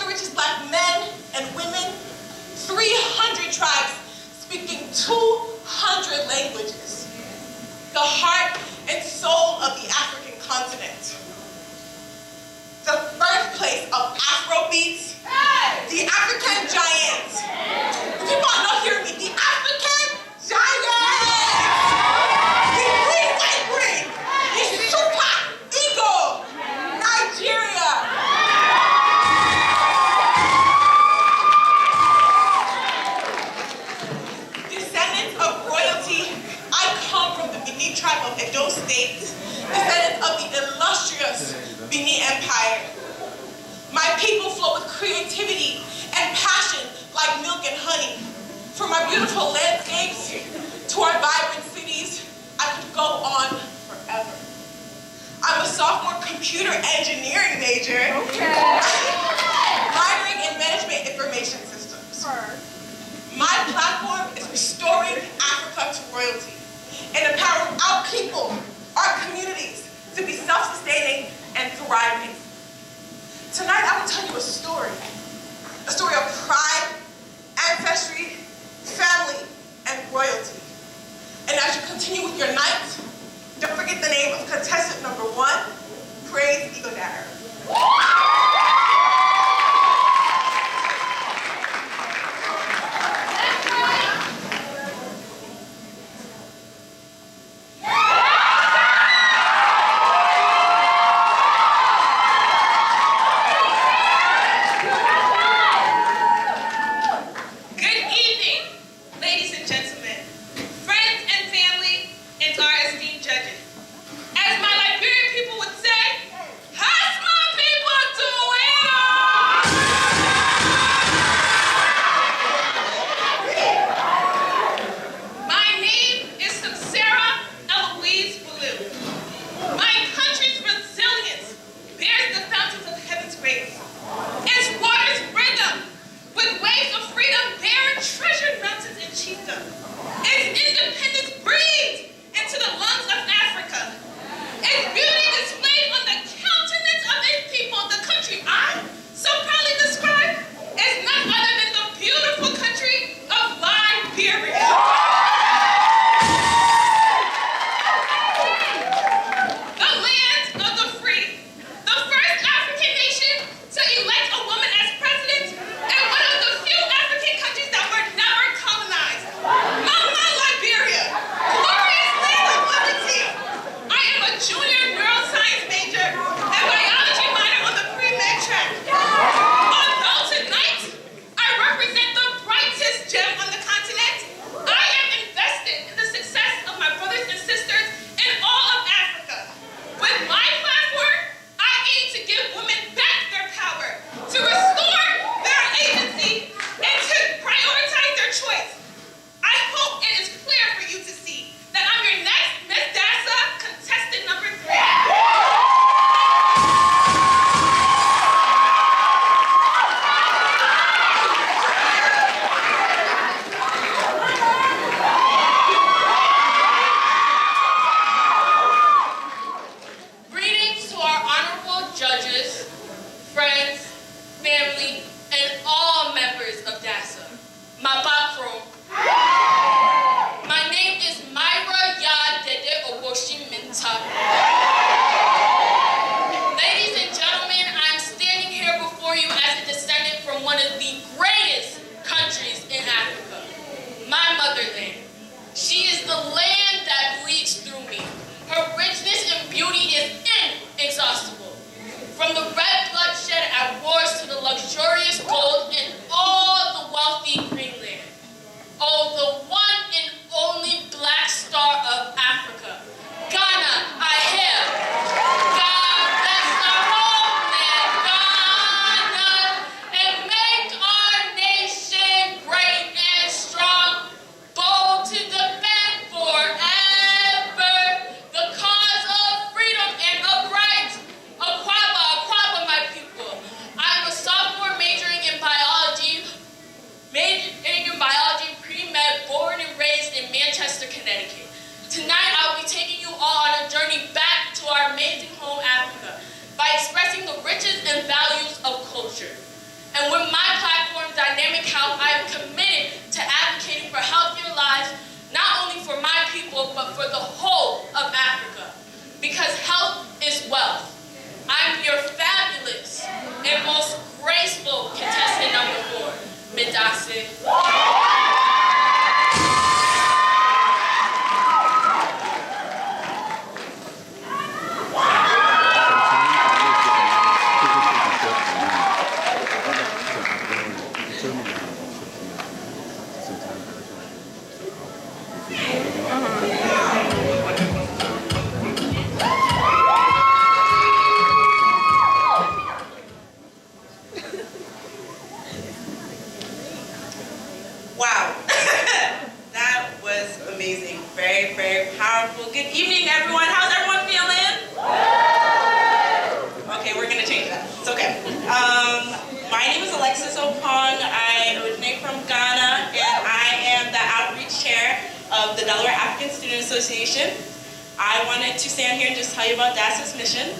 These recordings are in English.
the richest black men and women, 300 tribes speaking 200 languages. The heart and soul of the African continent. The birthplace of Afrobeats, the African giant. People are not hearing me. The African giant. The green, white, green. The super eagle. Nigeria. Descendants of royalty, I come from the Benin tribe of Edo State, descendants of the illustrious Benin Empire. My people flow with creativity and passion like milk and honey. From our beautiful landscapes to our vibrant cities, I could go on forever. I'm a sophomore computer engineering major, minoring in management information systems. My platform is restoring Africa to royalty and empowering our people, our communities, to be self-sustaining and thriving. Tonight, I will tell you a story of pride, ancestry, family, and royalty. And as you continue with your night, don't forget the name of contestant number 1, Praise Eagle Dagger. And with my platform, Dynamic Health, I am committed to advocating for healthier lives, not only for my people, but for the whole of Africa. Because health is wealth. I'm your fabulous and most graceful contestant number 4, Ms. Dasa. Wow, that was amazing. Very, very powerful. Good evening, everyone. How's everyone feeling? Okay, we're gonna change that. It's okay. My name is Alexis Opong. I originate from Ghana, and I am the outreach chair of the Delaware African Student Association. I wanted to stand here and just tell you about Dasa's mission.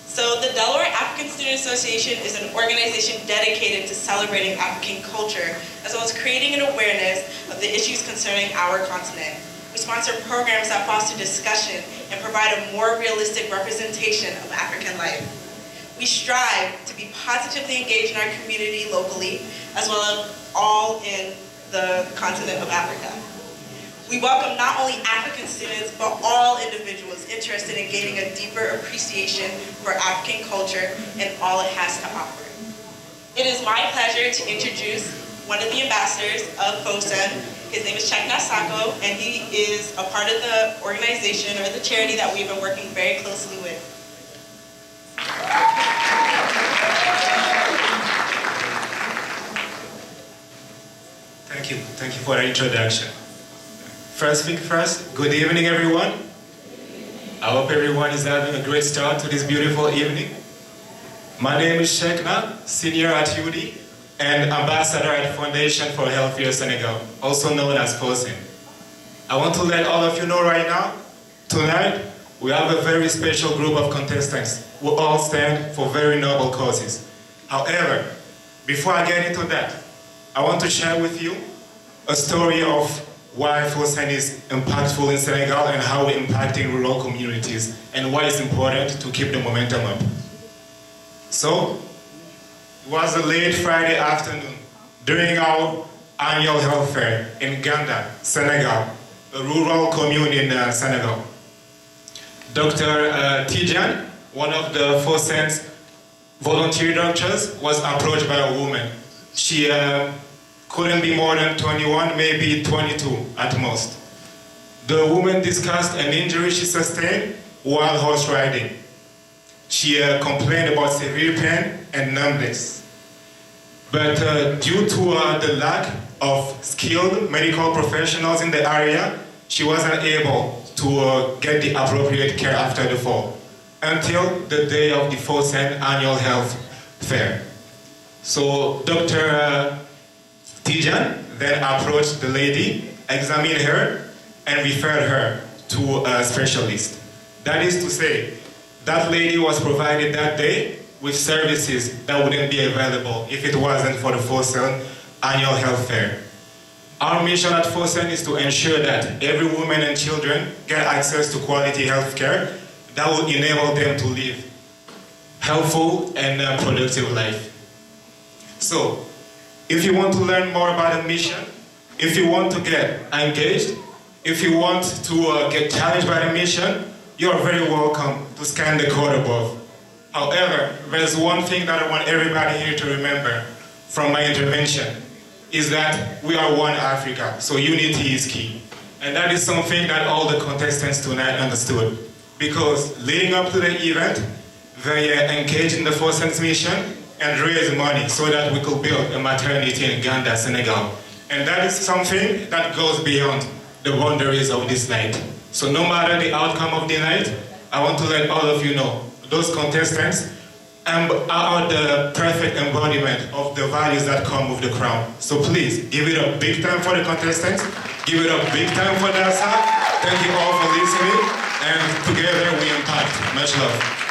So the Delaware African Student Association is an organization dedicated to celebrating African culture, as well as creating an awareness of the issues concerning our continent. We sponsor programs that foster discussion and provide a more realistic representation of African life. We strive to be positively engaged in our community locally, as well as all in the continent of Africa. We welcome not only African students, but all individuals interested in gaining a deeper appreciation for African culture and all it has to offer. It is my pleasure to introduce one of the ambassadors of FOSEN. His name is Chek Nasako, and he is a part of the organization or the charity that we've been working very closely with. Thank you for the introduction. First thing first, good evening everyone. I hope everyone is having a great start to this beautiful evening. My name is Shekna, senior at UD and ambassador at Foundation for Healthier Senegal, also known as FOSEN. I want to let all of you know right now, tonight we have a very special group of contestants who all stand for very noble causes. However, before I get into that, I want to share with you a story of why FOSEN is impactful in Senegal and how we're impacting rural communities and why it's important to keep the momentum up. So, it was a late Friday afternoon during our annual health fair in Ganda, Senegal, a rural commune in Senegal. Dr. Pageant, one of the FOSEN's volunteer doctors, was approached by a woman. She couldn't be more than 21, maybe 22 at most. The woman discussed an injury she sustained while horse riding. She complained about severe pain and numbness. But due to the lack of skilled medical professionals in the area, she wasn't able to get the appropriate care after the fall, until the day of the FOSEN annual health fair. So Dr. Tijan then approached the lady, examined her, and referred her to a specialist. That is to say, that lady was provided that day with services that wouldn't be available if it wasn't for the FOSEN annual health fair. Our mission at FOSEN is to ensure that every woman and children get access to quality health care that will enable them to live healthful and productive life. So, if you want to learn more about the mission, if you want to get engaged, if you want to get challenged by the mission, you are very welcome to scan the code above. However, there's one thing that I want everybody here to remember from my intervention, is that we are one Africa, so unity is key. And that is something that all the contestants tonight understood. Because leading up to the event, they engaged in the FOSEN's mission and raise money so that we could build a maternity in Ganda, Senegal. And that is something that goes beyond the boundaries of this night. So no matter the outcome of the night, I want to let all of you know, those contestants are the perfect embodiment of the values that come with the crown. So please, give it a big time for the contestants, give it a big time for Dasa. Thank you all for listening, and together we impact. Much love.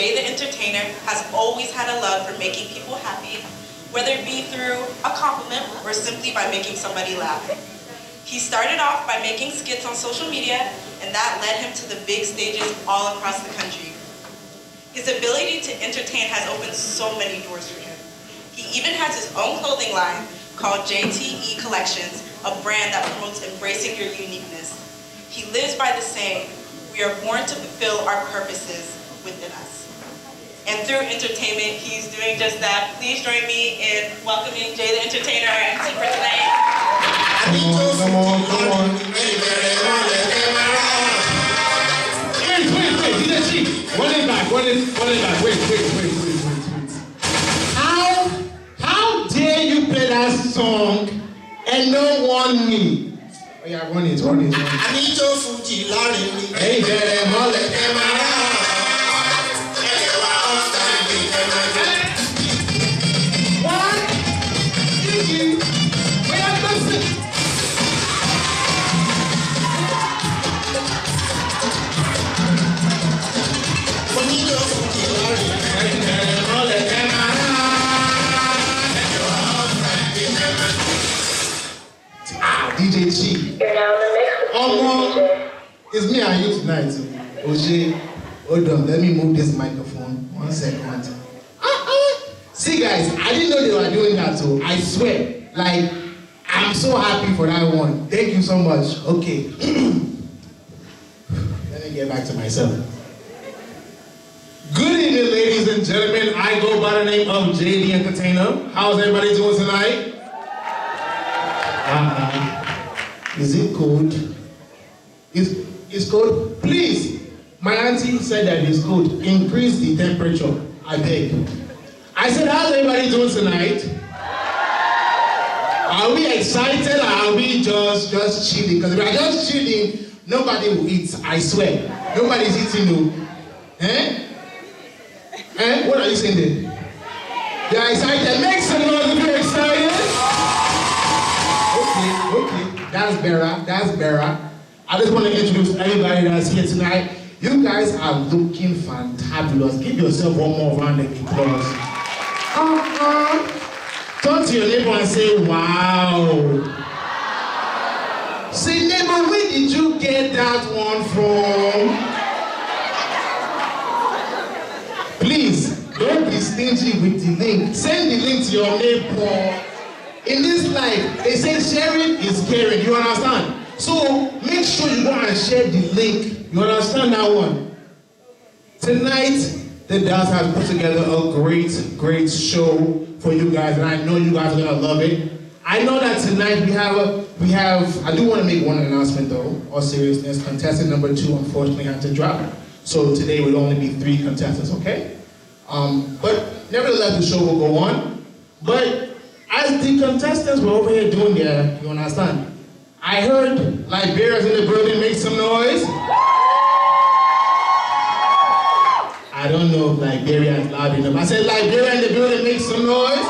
Jay the Entertainer has always had a love for making people happy, whether it be through a compliment or simply by making somebody laugh. He started off by making skits on social media, and that led him to the big stages all across the country. His ability to entertain has opened so many doors for him. He even has his own clothing line called JTE Collections, a brand that promotes embracing your uniqueness. He lives by the saying, we are born to fulfill our purposes within us. And through entertainment, he's doing just that. Please join me in welcoming Jay the Entertainer, our MC for tonight. Come on. Wait, DJ Chief. Run it back. Wait. How dare you play that song and no one me? Oh yeah, run it. I need your Fuji Larry. Hey, there, mother. What? Gigi, where are you? DJ Chief. You're now in the mix with DJ. It's me and you tonight. Oje, hold on, let me move this microphone. 1 second. See guys, I didn't know they were doing that, so I swear. Like, I'm so happy for that one. Thank you so much. Okay. Let me get back to myself. Good evening, ladies and gentlemen. I go by the name of Jay the Entertainer. How's everybody doing tonight? Is it cold? It's cold? Please, my auntie said that it's cold. Increase the temperature, I beg. I said, how's everybody doing tonight? Are we excited or are we just chilling? Because if we are just chilling, nobody will eat, I swear. Nobody's eating, no. Eh? What are you saying there? You are excited? Make some noise if you're excited. Okay. That's better. I just want to introduce everybody that's here tonight. You guys are looking fantabulous. Give yourself one more round of applause. Turn to your neighbor and say, wow. Say, neighbor, where did you get that one from? Please, don't be stingy with the link. Send the link to your neighbor. In this life, they say sharing is caring. You understand? So make sure you go and share the link. You understand that one? Tonight, the Dasa has put together a great show for you guys, and I know you guys are gonna love it. I know that tonight we have. I do want to make one announcement though. All seriousness, contestant number 2 unfortunately had to drop. So today will only be 3 contestants, okay? But nevertheless, the show will go on. But as the contestants were over here doing their, you understand? I heard Liberians in the building make some noise. I don't know if Liberia is loud enough. I said Liberia in the building make some noise.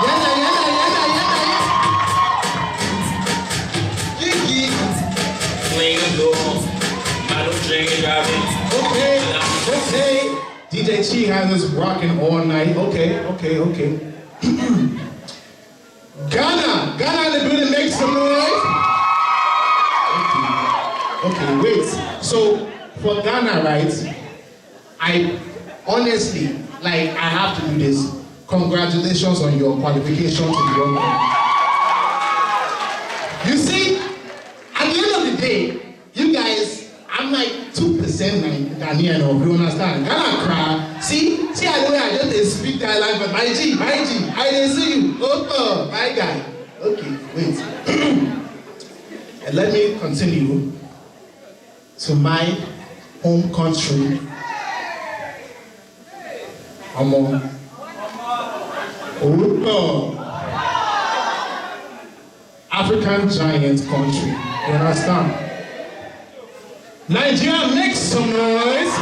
Yeah. Okay. DJ Chi has us rocking all night. Okay. Ghana in the building, make some noise. Okay, wait. So for Ghana, right? I honestly, I have to do this. Congratulations on your qualification to the Young Man. You see, at the end of the day, you guys, I'm like 2% Ghanaian, you understand? Ghana cry. See, I know I just speak that language, but my G, I didn't see you. Oh, my guy. Okay, wait. And let me continue to my home country. African giant country. You understand? Nigeria, make some noise.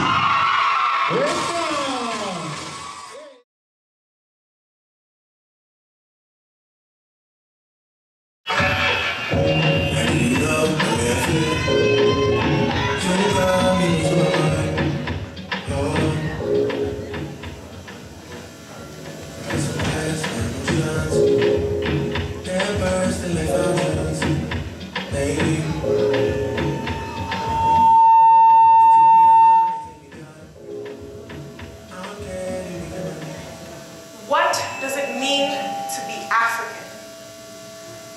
mean to be African?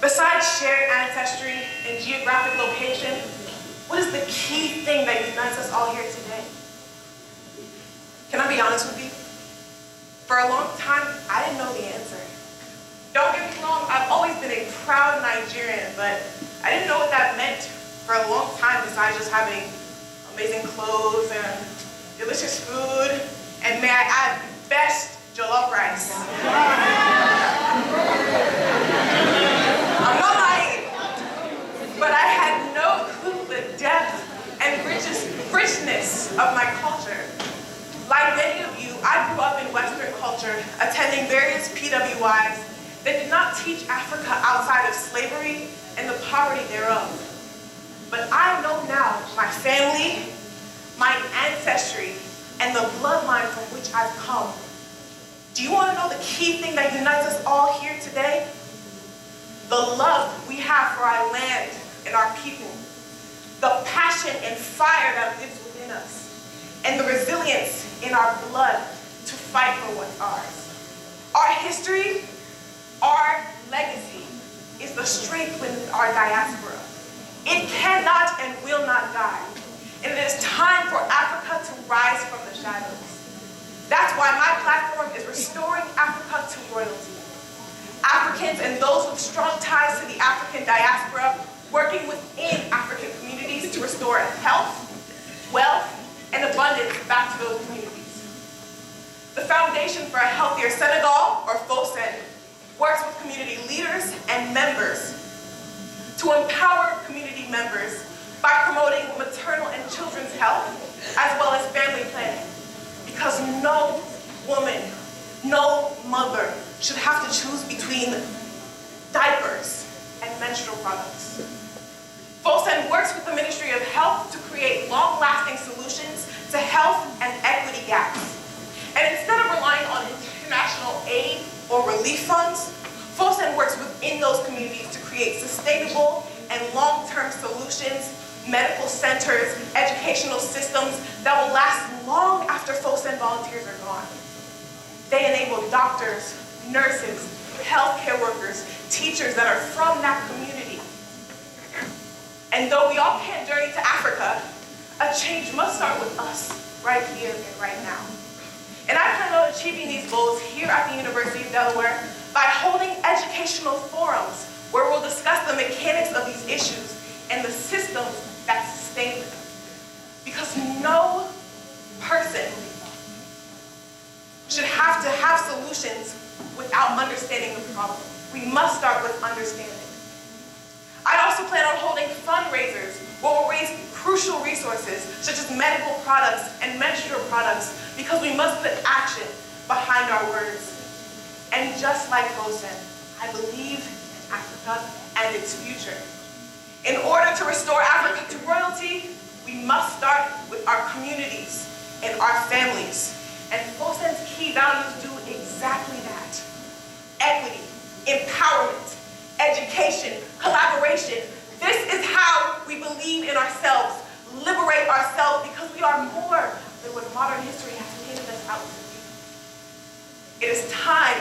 Besides shared ancestry and geographic location, what is the key thing that unites us all here today? Can I be honest with you? For a long time, I didn't know the answer. Don't get me wrong, I've always been a proud Nigerian, but I didn't know what that meant for a long time besides just having amazing clothes and delicious food, and may I add, best jollof rice. I'm not lying, but I had no clue the depth and richness of my culture. Like many of you, I grew up in Western culture, attending various PWIs that did not teach Africa outside of slavery and the poverty thereof. But I know now my family, my ancestry, and the bloodline from which I've come. Do you want to know the key thing that unites us all here today? The love we have for our land and our people, the passion and fire that lives within us, and the resilience in our blood to fight for what's ours. Our history, our legacy is the strength within our diaspora. It cannot and will not die. And it is time for Africa to rise from the shadows. That's why my platform is Restoring Africa to Royalty. Africans and those with strong ties to the African diaspora working within African communities to restore health, wealth, and abundance back to those communities. The Foundation for a Healthier Senegal, or FOSEN, works with community leaders and members to empower community members by promoting maternal and children's health, as well as family planning. Because no woman, no mother should have to choose between diapers and menstrual products. FOSEN works with the Ministry of Health to create long-lasting solutions to health and equity gaps. And instead of relying on international aid or relief funds, FOSEN works within those communities to create sustainable and long-term solutions, medical centers, educational systems that will last long after FOSEN volunteers are gone. They enable doctors, nurses, healthcare workers, teachers that are from that community. And though we all can't journey to Africa, a change must start with us, right here and right now. And I plan on achieving these goals here at the University of Delaware by holding educational forums where we'll discuss the mechanics of these issues and the systems that sustain them. Because no person should have to have solutions without understanding the problem. We must start with understanding. I also plan on holding fundraisers where we'll raise crucial resources such as medical products and menstrual products, because we must put action behind our words. And just like FOSEN, I believe in Africa and its future. In order to restore Africa to royalty, we must start with our communities and our families. And FOSEN's key values do exactly that. Equity, empowerment, education, collaboration. This is how we believe in ourselves, liberate ourselves, because we are more than what modern history has painted us out to be. It is time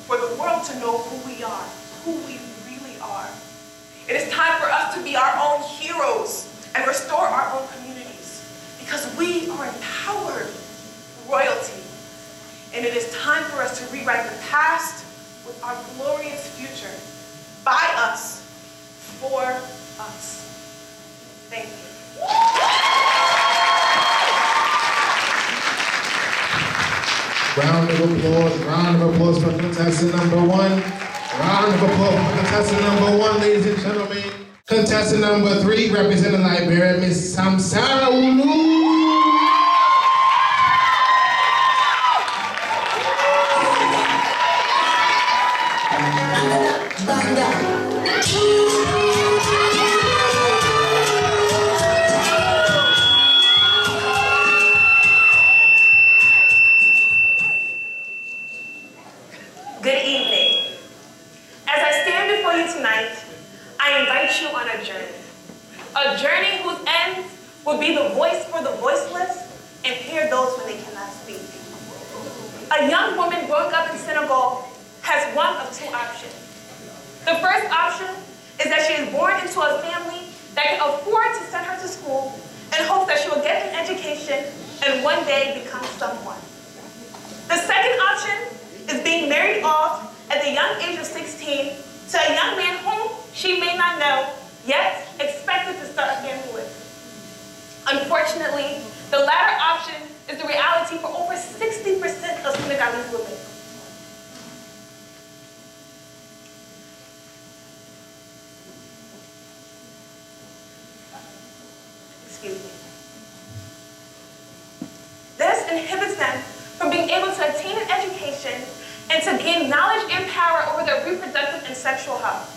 for the world to know who we are, who we really are. It is time for us to be our own heroes and restore our own communities, because we are empowered royalty. And it is time for us to rewrite the past with our glorious future, by us, for us. Thank you. Round of applause for contestant number one. Round of applause for contestant number one, ladies and gentlemen. Contestant number 3, representing Liberia, Miss Samsara Ulu. Good evening. As I stand before you tonight, I invite you on a journey whose end will be the voice for the voiceless and hear those when they cannot speak. A young woman growing up in Senegal has one of two options. The first option is that she is born into a family that can afford to send her to school and hopes that she will get an education and one day become someone. The second option is being married off at the young age of 16 to a young man whom she may not know, yet expected to start a family with. Unfortunately, the latter option is the reality for over 60% of Senegalese women. Excuse me. This inhibits them from being able to attain an education and to gain knowledge and power over their reproductive and sexual health.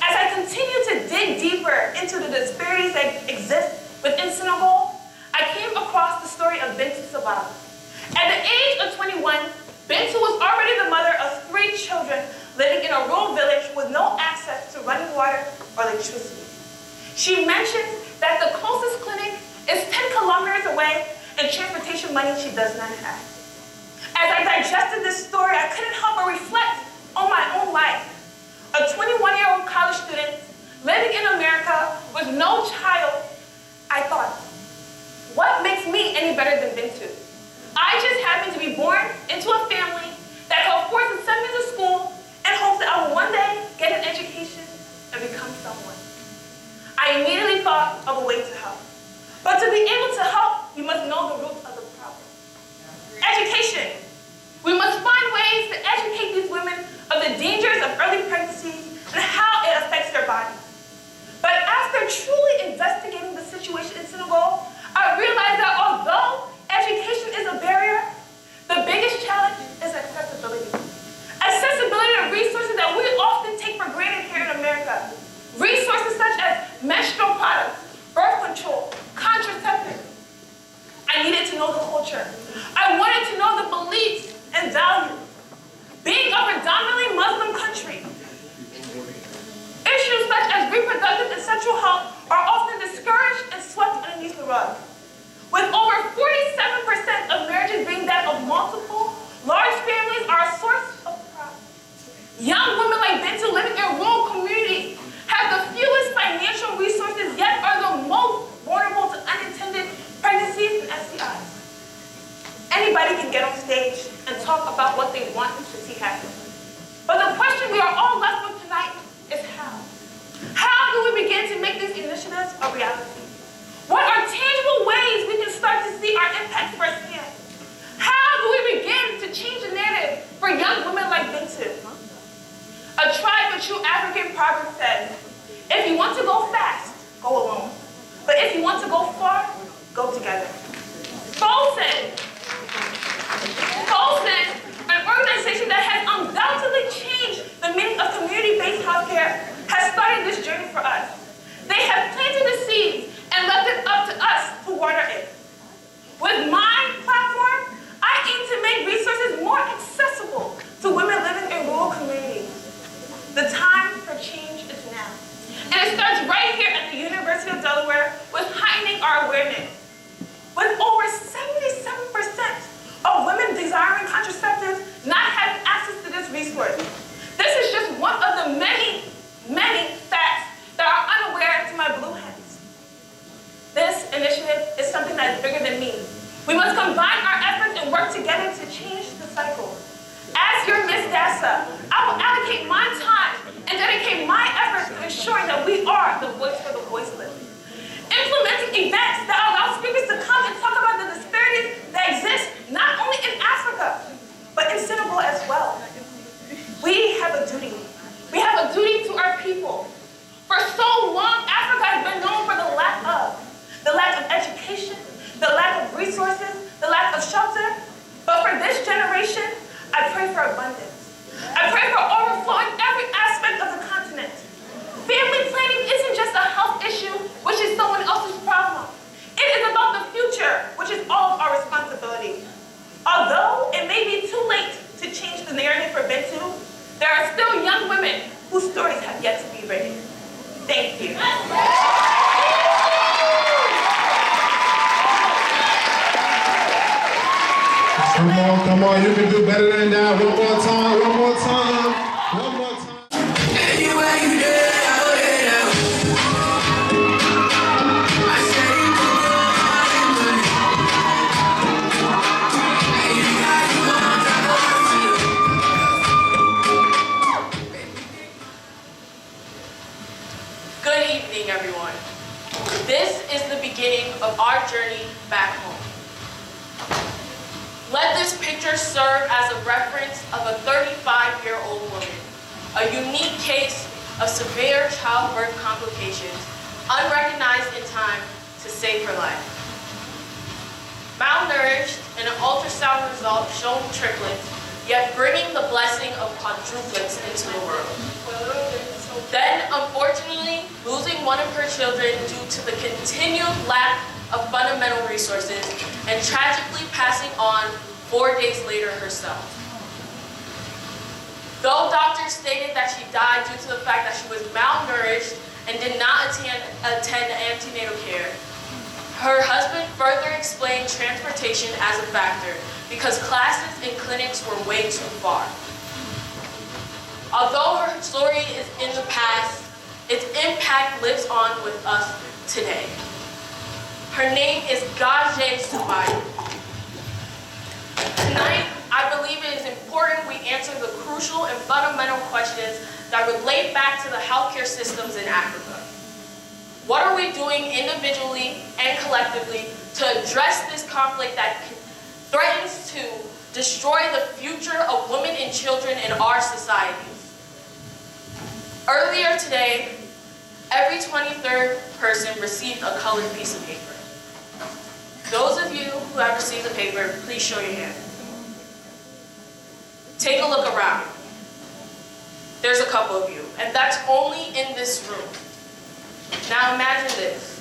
As I continue to dig deeper into the disparities that exist within Senegal, I came across the story of Bintou Sabala. At the age of 21, Bintou was already the mother of 3 children living in a rural village with no access to running water or electricity. She mentions that the closest clinic is 10 kilometers away and transportation money she does not have. As I digested this story, I couldn't help but reflect on my own life. A 21-year-old college student living in America with no child, I thought, what makes me any better than Bintou? I just happen to be born into a family that can afford to send me to school and hopes that I will one day get an education and become someone. I immediately thought of a way to help. But to be able to help, you must know the root of the problem. Education. We must find ways to educate these women of the dangers of early pregnancy and how it affects their body. But after truly investigating the situation in Senegal, I realized that although education is a barrier, the biggest challenge is accessibility. Accessibility to resources that we often take for granted here in America. Resources such as menstrual products, birth control, contraceptives. I needed to know the culture. I wanted to know the beliefs and values. Being a predominantly Muslim country, issues such as reproductive and sexual health are often discouraged and swept underneath the rug. With over 47% of marriages being that of multiple, large families are a source of pride. Young women like Bintou living in rural communities have the fewest financial resources, yet are the most vulnerable to unintended pregnancies and STIs. Anybody can get on stage and talk about what they want to see happen. But the question we are all left with tonight is how? How do we begin to make these initiatives a reality? What are tangible ways we can start to see our impact firsthand? How do we begin to change the narrative for young women like Bintou? A tried but true African proverb says, if you want to go fast, go alone. But if you want to go far, go together. Pageant, an organization that has undoubtedly changed the meaning of community-based healthcare, has started this journey for us. They have planted the seeds and left it up to us to water it. With my platform, I aim to make resources more accessible to women living in rural communities. The time for change is now. And it starts right here at the University of Delaware with heightening our awareness. With over 77% of women desiring contraceptives not having access to this resource. This is just one of the many, many facts that are unaware to my blue hens. This initiative is something that is bigger than me. We must combine our efforts and work together to change the cycle. As your Miss Dasa, I will allocate my time and dedicate my efforts to ensuring that we are the voice for the voiceless. Implementing events that allow speakers to come and talk about the disparities that exist not only in Africa, but in Senegal as well. We have a duty. We have a duty to our people. For so long, Africa has been known for the lack of education, the lack of resources, the lack of shelter. But for this generation, I pray for abundance. I pray for overflow in every aspect of the continent. Family planning isn't just a health issue, which is someone else's problem. It is about the future, which is all of our responsibility. Although it may be too late to change the narrative for Bintou, there are still young women whose stories have yet to be written. Thank you. Come on, you can do better than that. One more time. Anywhere you there, oh yeah. I say you can go on and you got you want to go to. Good evening, everyone. This is the beginning of our journey back home. Let this picture serve as a reference of a 35-year-old woman, a unique case of severe childbirth complications, unrecognized in time to save her life. Malnourished and an ultrasound result showing triplets, yet bringing the blessing of quadruplets into the world. Then, unfortunately, losing one of her children due to the continued lack of fundamental resources, and tragically passing on 4 days later herself. Though doctors stated that she died due to the fact that she was malnourished and did not attend antenatal care, her husband further explained transportation as a factor because classes and clinics were way too far. Although her story is in the past, its impact lives on with us today. Her name is Gaje Subayu. Tonight, I believe it is important we answer the crucial and fundamental questions that relate back to the healthcare systems in Africa. What are we doing individually and collectively to address this conflict that threatens to destroy the future of women and children in our societies? Earlier today, every 23rd person received a colored piece of paper. Those of you who have received the paper, please show your hand. Take a look around. There's a couple of you, and that's only in this room. Now imagine this.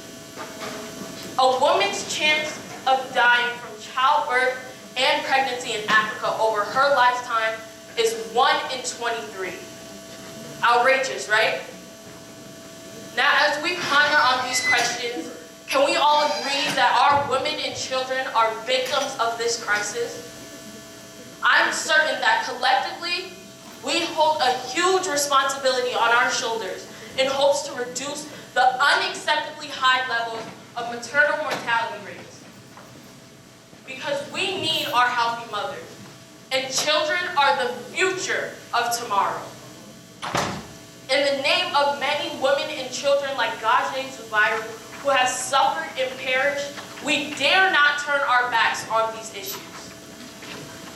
A woman's chance of dying from childbirth and pregnancy in Africa over her lifetime is 1 in 23. Outrageous, right? Now, as we ponder on these questions, can we all agree that our women and children are victims of this crisis? I'm certain that collectively, we hold a huge responsibility on our shoulders in hopes to reduce the unacceptably high levels of maternal mortality rates. Because we need our healthy mothers, and children are the future of tomorrow. In the name of many women and children like Gaje Zubair, who have suffered and perished, we dare not turn our backs on these issues.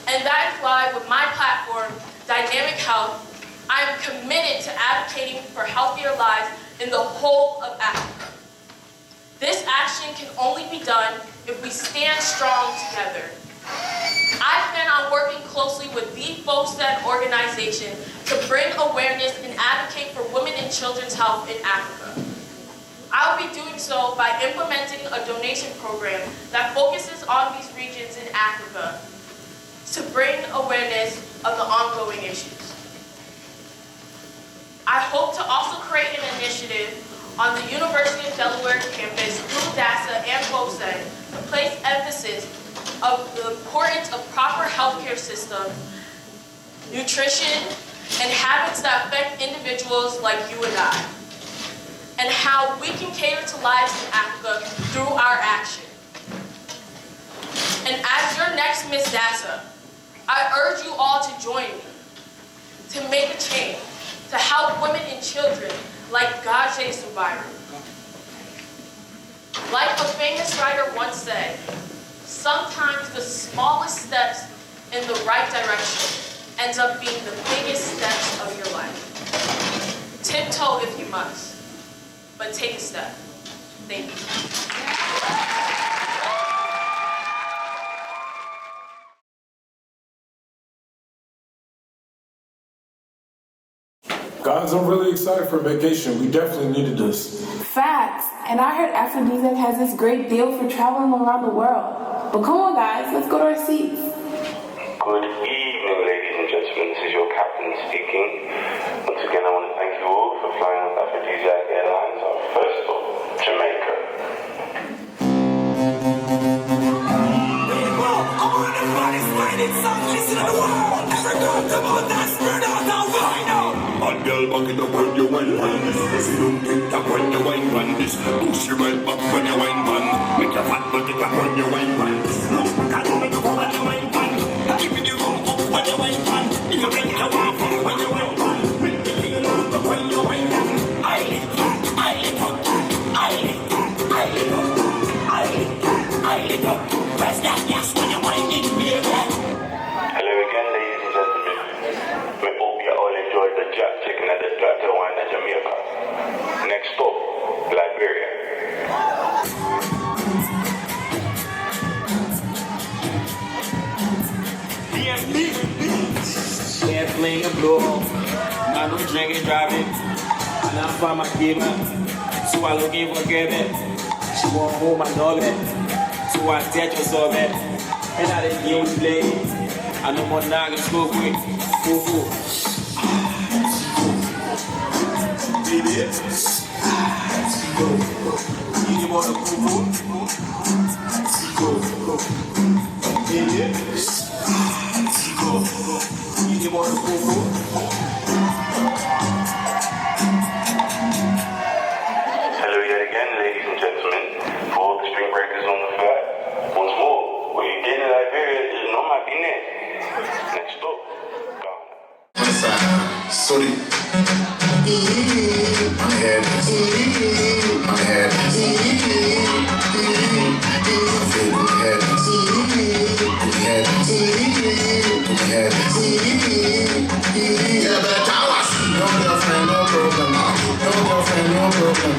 And that is why, with my platform, Dynamic Health, I am committed to advocating for healthier lives in the whole of Africa. This action can only be done if we stand strong together. I plan on working closely with the FOSED organization to bring awareness and advocate for women and children's health in Africa. I'll be doing so by implementing a donation program that focuses on these regions in Africa to bring awareness of the ongoing issues. I hope to also create an initiative on the University of Delaware campus through Dasa and FOSED to place emphasis of the importance of proper healthcare systems, nutrition, and habits that affect individuals like you and I, and how we can cater to lives in Africa through our action. And as your next Miss Dasa, I urge you all to join me to make a change, to help women and children like Gaje Zubair. Like a famous writer once said, sometimes the smallest steps in the right direction ends up being the biggest steps of your life. Tiptoe if you must, but take a step. Thank you. Guys, I'm really excited for vacation. We definitely needed this. Facts. And I heard Aphrodisiac has this great deal for traveling around the world. But come on, guys, let's go to our seats. Good evening, ladies and gentlemen. This is your captain speaking. Once again, I want to thank you all for flying with Aphrodisiac Airlines, our first stop, Jamaica. in the world. Every girl come out that spread out now right now. Bad girl back it up when you wine on this. Pussy don't get up when you wine on this. Push your right back when you wine on. Make your fat butt it up when you wine on this. Look, can't you make up when you wine on. Give me the room up when you wine on. You can make your walk up when you wine on. Make the thing up when you wine on. I live that, I live up that, I live that, I live up that, I live that, I live up. Press that gas when you wine in, baby. Hello again, ladies and gentlemen. We hope you all enjoyed the Jack Chicken at the Dr. Wine in Jamaica. Next stop, Liberia. Airplane and blow. I don't drink and drive it. And I find my giver. So I look in for Kevin. She won't hold my dog it. So I touch her so bad. And I didn't give you play. I know more now gonna smoke quick. Foo. Baby. You need more than foo. Baby. You need more than foo. Hello yet again, ladies and gentlemen. For all the spring breakers on the fly. Once more, what you get in Liberia is no happiness. Next stop, Ghana. Dasa, sorry. My head is. My head Yeah, but I was no girlfriend, no problem. No girlfriend, no problem.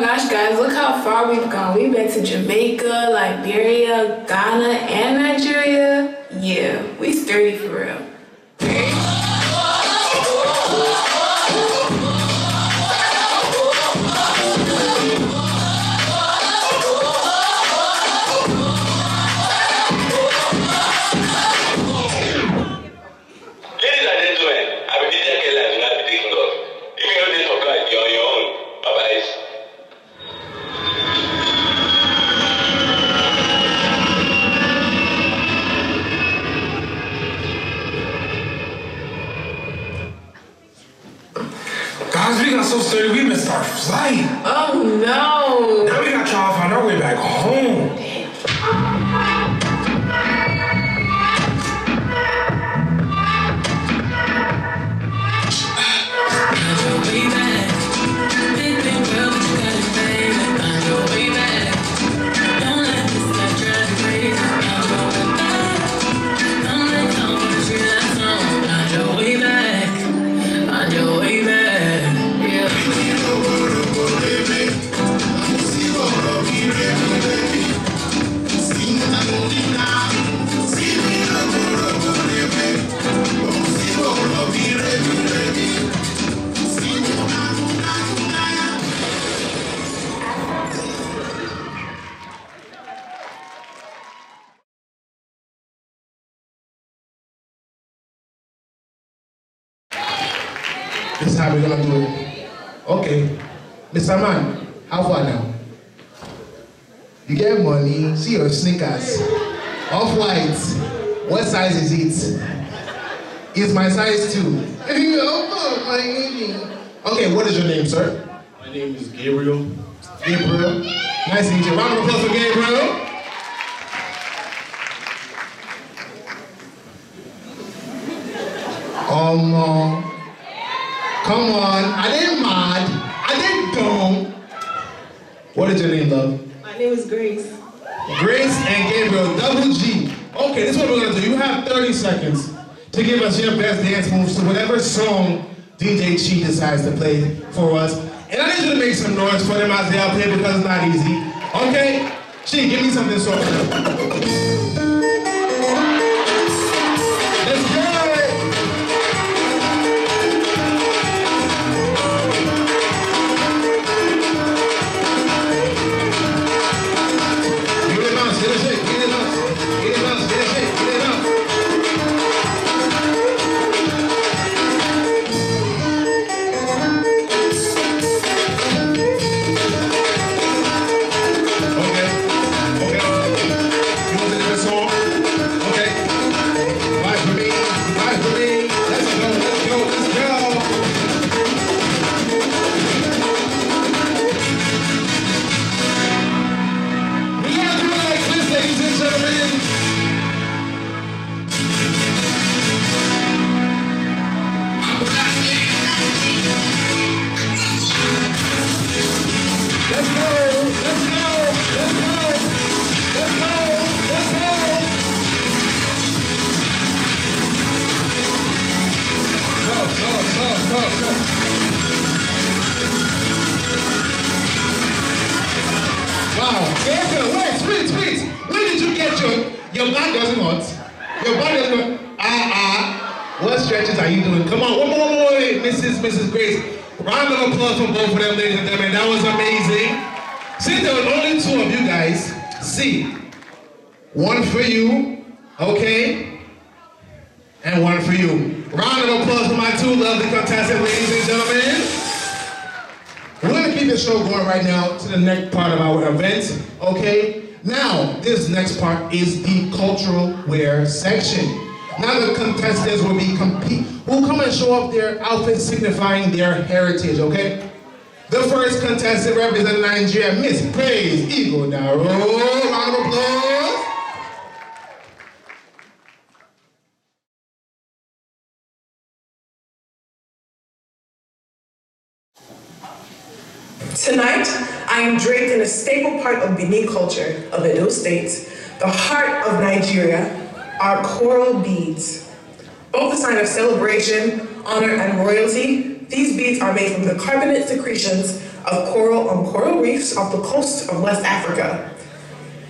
my gosh, guys, look how far we've gone. We've been to Jamaica, Liberia, Ghana, and Nigeria. Yeah, we sturdy for real. Guys, we got so sturdy, we missed our flight. Oh no! Now we gotta try to find our way back home. This is how we're gonna do it. Okay. Mr. Man, how far now? You get money, see your sneakers. Off-white. What size is it? It's my size too. Okay, what is your name, sir? My name is Gabriel. Gabriel. Nice to meet you. Round of applause for Gabriel. Come on. I didn't mad. I didn't dumb. What is your name, love? My name is Grace. Grace and Gabriel, double G. Okay, this is what we're gonna do. You have 30 seconds to give us your best dance moves to whatever song DJ Chi decides to play for us. And I need you to make some noise for them as they out here because it's not easy. Okay? Chi, give me something soft. Let's go! Wow, wait, sweet. Where did you get your back doesn't hurt? Your back doesn't hurt? What stretches are you doing? Come on, one more, Mrs. Grace. Round of applause for both of them, ladies and gentlemen. That was amazing. Since there were only two of you guys, see, one for you, okay, and one for you. Round of applause for my two lovely contestants, ladies and gentlemen. We're gonna keep the show going right now to the next part of our event, okay? Now, this next part is the cultural wear section. Now the contestants will come and show off their outfits signifying their heritage, okay? The first contestant representing Nigeria, Miss Praise Igodaro. Round of applause. Tonight, I am draped in a staple part of Benin culture of Edo State, the heart of Nigeria, are coral beads. Both a sign of celebration, honor, and royalty, these beads are made from the carbonate secretions of coral on coral reefs off the coast of West Africa.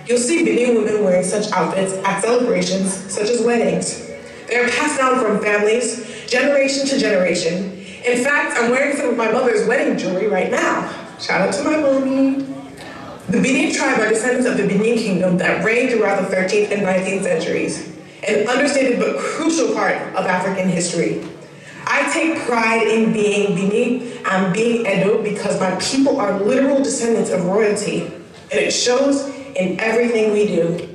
You'll see Benin women wearing such outfits at celebrations such as weddings. They're passed down from families, generation to generation. In fact, I'm wearing some of my mother's wedding jewelry right now. Shout out to my mommy. The Benin tribe are descendants of the Benin kingdom that reigned throughout the 13th and 19th centuries, an understated but crucial part of African history. I take pride in being Benin and being Edo because my people are literal descendants of royalty, and it shows in everything we do.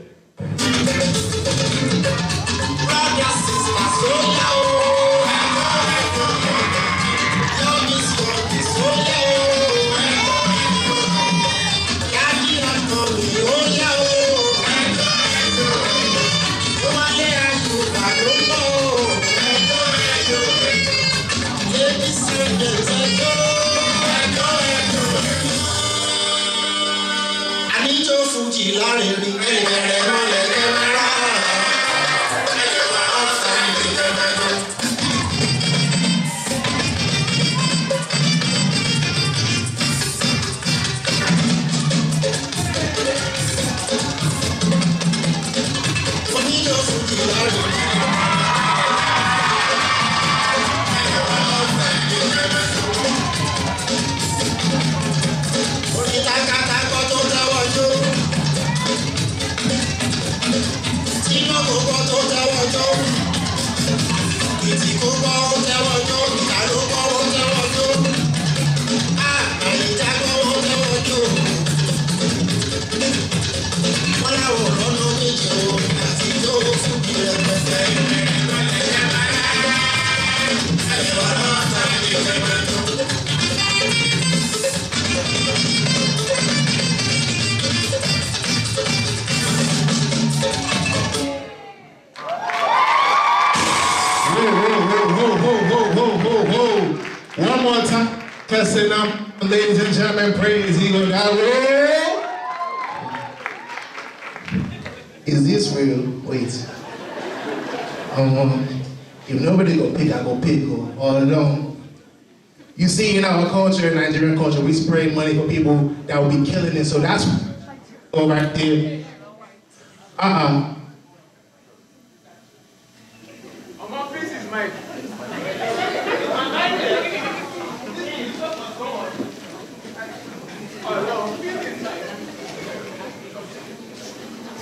One more time, testing up, ladies and gentlemen, praise Eagle Delaware. Is this real? Wait. If nobody go pick, I go pick. Or no. You see, in our culture, in Nigerian culture, we spray money for people that will be killing it. So that's all right there.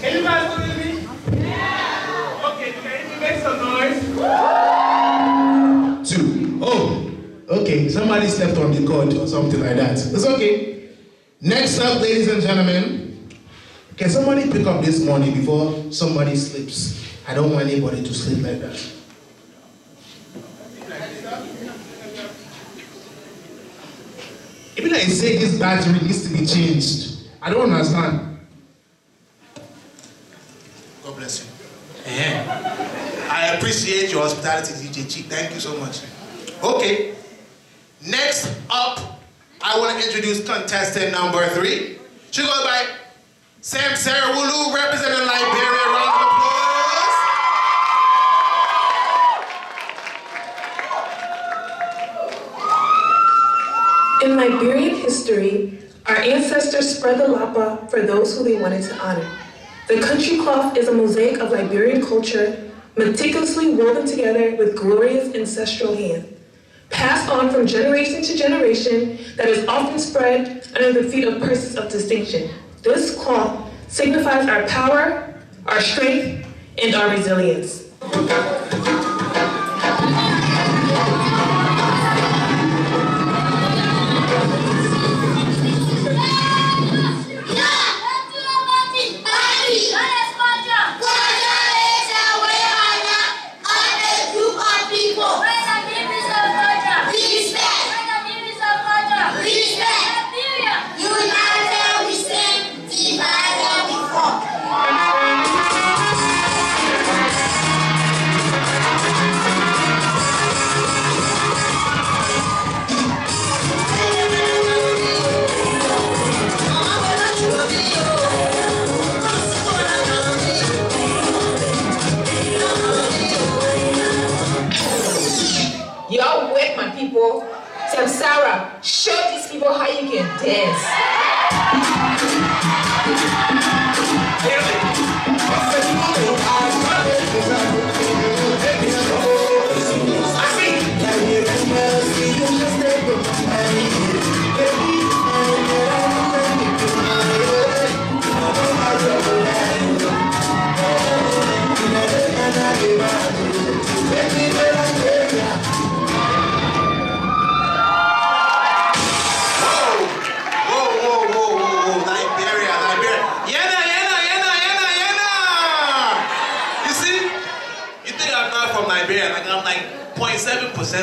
Can you guys believe me? Yeah! Okay, can you make some noise? 2. Oh, okay. Somebody stepped on the cord or something like that. It's okay. Next up, ladies and gentlemen, can somebody pick up this money before somebody sleeps? I don't want anybody to sleep like that. Even like say this battery needs to be changed. I don't understand. God bless you. I appreciate your hospitality, DJ Chi. Thank you so much. Okay. Next up, I want to introduce contestant number 3. She goes by Sam Sarah Wulu, representing Liberia. Round of applause. In Liberian history, our ancestors spread the lapa for those who they wanted to honor. The country cloth is a mosaic of Liberian culture, meticulously woven together with glorious ancestral hand, passed on from generation to generation, that is often spread under the feet of persons of distinction. This cloth signifies our power, our strength, and our resilience.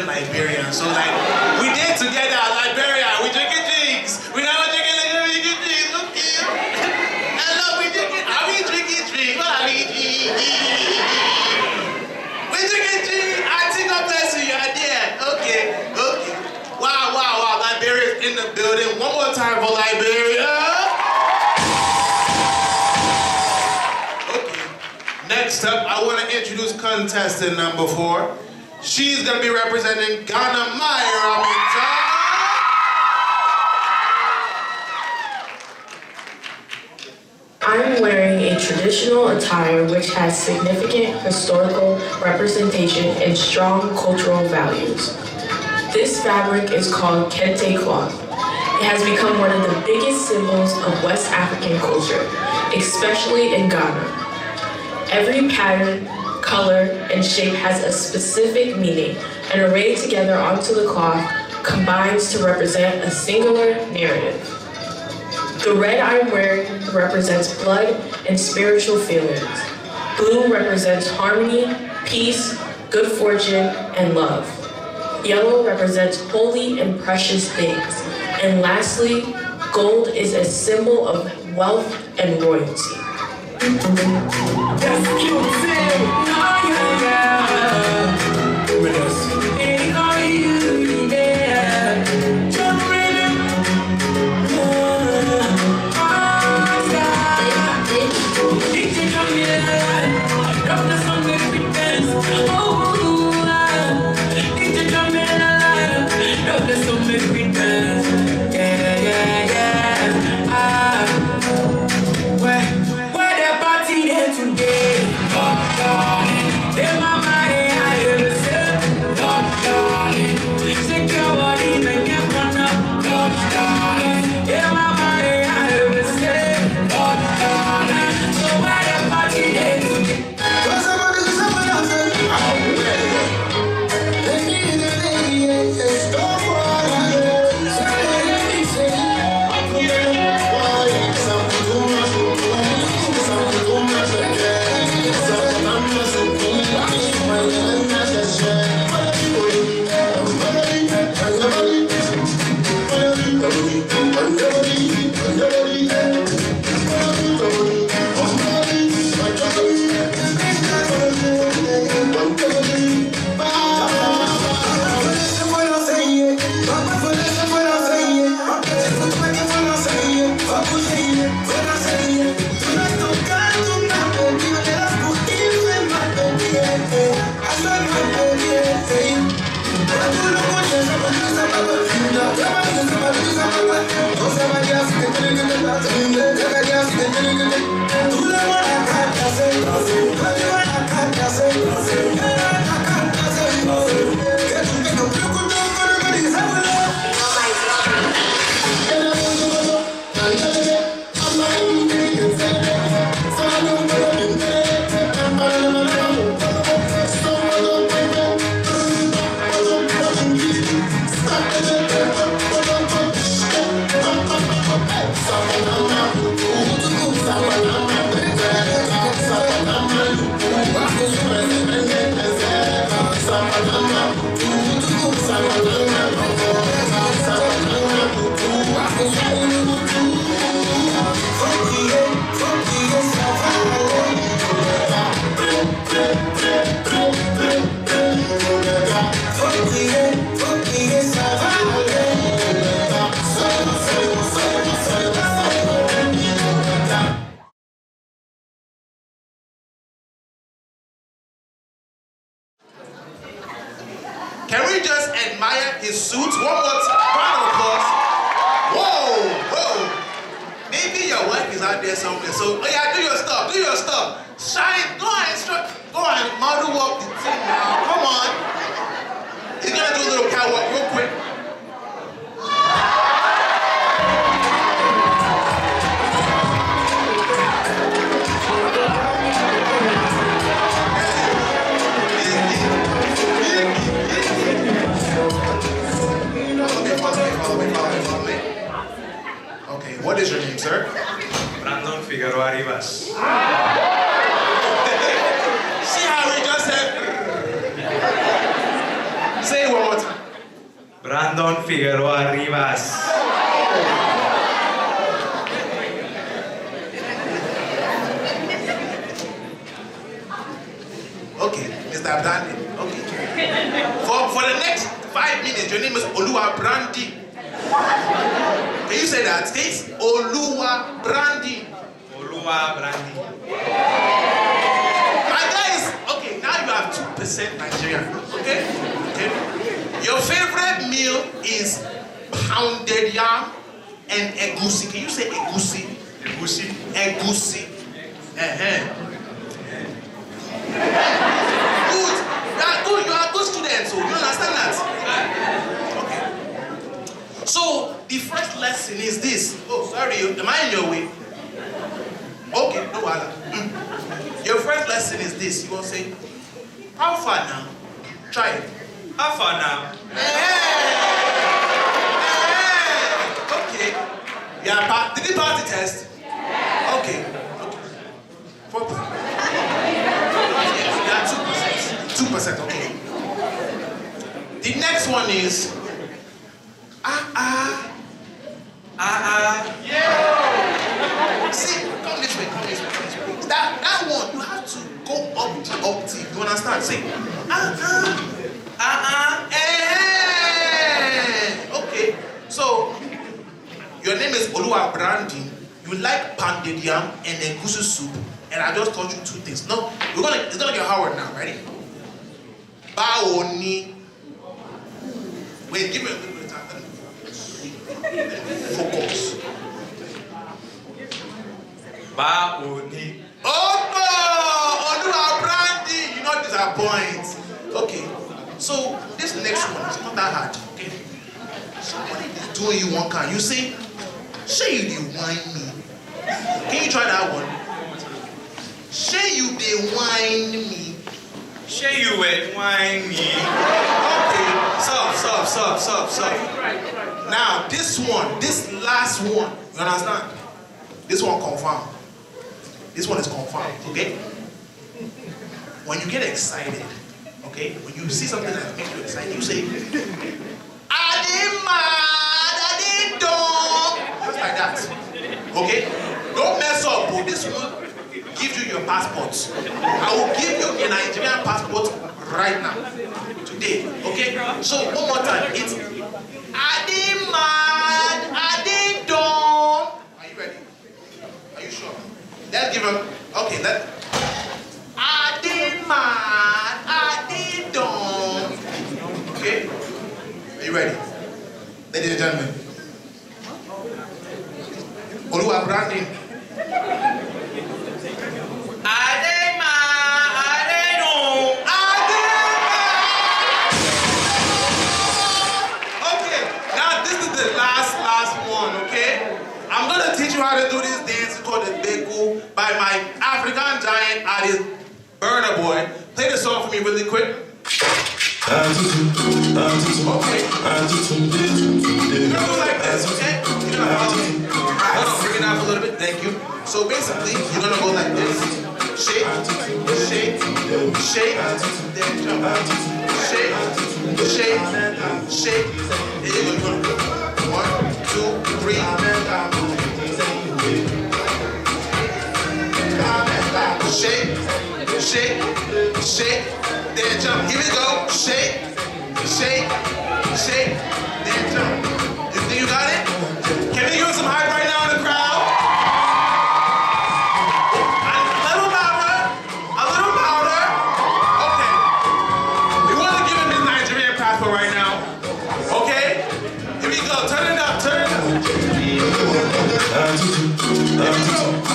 Liberian. So like, we did together at Liberia. We drinking drinks. We never drinking drinks. Okay. Hello, we drinking. Are we drinking drinks? What are we drinking? We drinking drinks. I think God bless you. You're there. Okay. Okay. Wow, wow, wow. Liberia's in the building. One more time for Liberia. Okay. Next up, I want to introduce contestant number 4. She's going to be representing Ghana, Myra Minta. I'm wearing a traditional attire which has significant historical representation and strong cultural values. This fabric is called kente cloth. It has become one of the biggest symbols of West African culture, especially in Ghana. Every pattern, color, and shape has a specific meaning, and arrayed together onto the cloth combines to represent a singular narrative. The red I'm wearing represents blood and spiritual feelings. Blue represents harmony, peace, good fortune, and love. Yellow represents holy and precious things. And lastly, gold is a symbol of wealth and royalty. That's cute, with us. Ain't all you, yeah. Jump rhythm. Drop the song with the dance. Drop the song with the dance. Yeah, yeah, yeah. Where the party there today? Them mama they hire the same. Shake your body, make it run up. Them mama they hire the same. So where the party there today? Can we just admire his suits? One more round of applause. Whoa, whoa. Maybe you're out there somewhere. So, oh yeah, do your stuff. Shine, go and model walk the team now. Come on. He's gonna do a little catwalk real quick. Follow me. Okay, what is your name, sir? Brandon Figueroa Rivas. See how he just said? Say it one more time. Brandon Figueroa Rivas. Okay, Mr. Brandon. Okay. For the next 5 minutes, your name is Oluwa Brandi. Can you say that? It's Oluwa Brandi. Oluwa Brandi. My guys, okay, now you have 2% Nigerian. Okay? Your favorite meal is pounded yam and egusi. Can you say egusi? Egusi. Egusi. Good. You are a good student, so you understand that? Okay. So the first lesson is this. Oh, sorry, am I in your way? Okay, no bother. Your first lesson is this. You will say, how far now? Try it. How far now? Okay. Yeah, did you pass the test? Okay. Yeah, 2%, okay. The next one is yeah. See, come this way. That one, you have to go up the octave. You understand? Say okay. So your name is Oluwa Brandi. You like pounded yam and egusi soup, and I just taught you 2 things. No, it's gonna get hard now. Ready? Baoni. Wait, give me a little bit of time. Focus. Baoni. Oh no! Oluwa Brandi, you not disappoint. Okay, so this next one is not that hard. Okay, somebody is doing you one kind. You say, "Say you dey whine me." Can you try that one? Say you dey whine me. Say you were whine me. Okay, stop. Now this last one, you understand? This one confirmed. This one is confirmed, okay? When you get excited, okay? When you see something that makes you excited, you say, I did mad, I did dumb. Just like that, okay? Don't mess up, but this one gives you your passports. I will give you a Nigerian passport right now, today, okay? So one more time, it's I did mad, I did dumb. Are you ready? Are you sure? Let's give him, okay, I did mad, I did dumb. Okay? Are you ready? Ladies and gentlemen. Oluwa Brandi. Okay, now this is the last one, okay? I'm gonna teach you how to do this dance called the Beku by my African giant artist, Burna Boy. Play the song for me really quick. Okay. You're gonna go like this, okay? You're gonna follow me. Hold on, bring it down for a little bit. Thank you. So basically, you're gonna go like this. Shake, shake, shake, then jump. Shake, shake, shake. There you go. 1, 2, 3. Shake, shake, shake, then jump. Here we go. Shake, shake, shake, then jump. You think you got it? Can we give us some hype right now in the crowd? A little louder. Okay. We want to give him his Nigerian passport right now. Okay? Here we go. Turn it up. Here we go.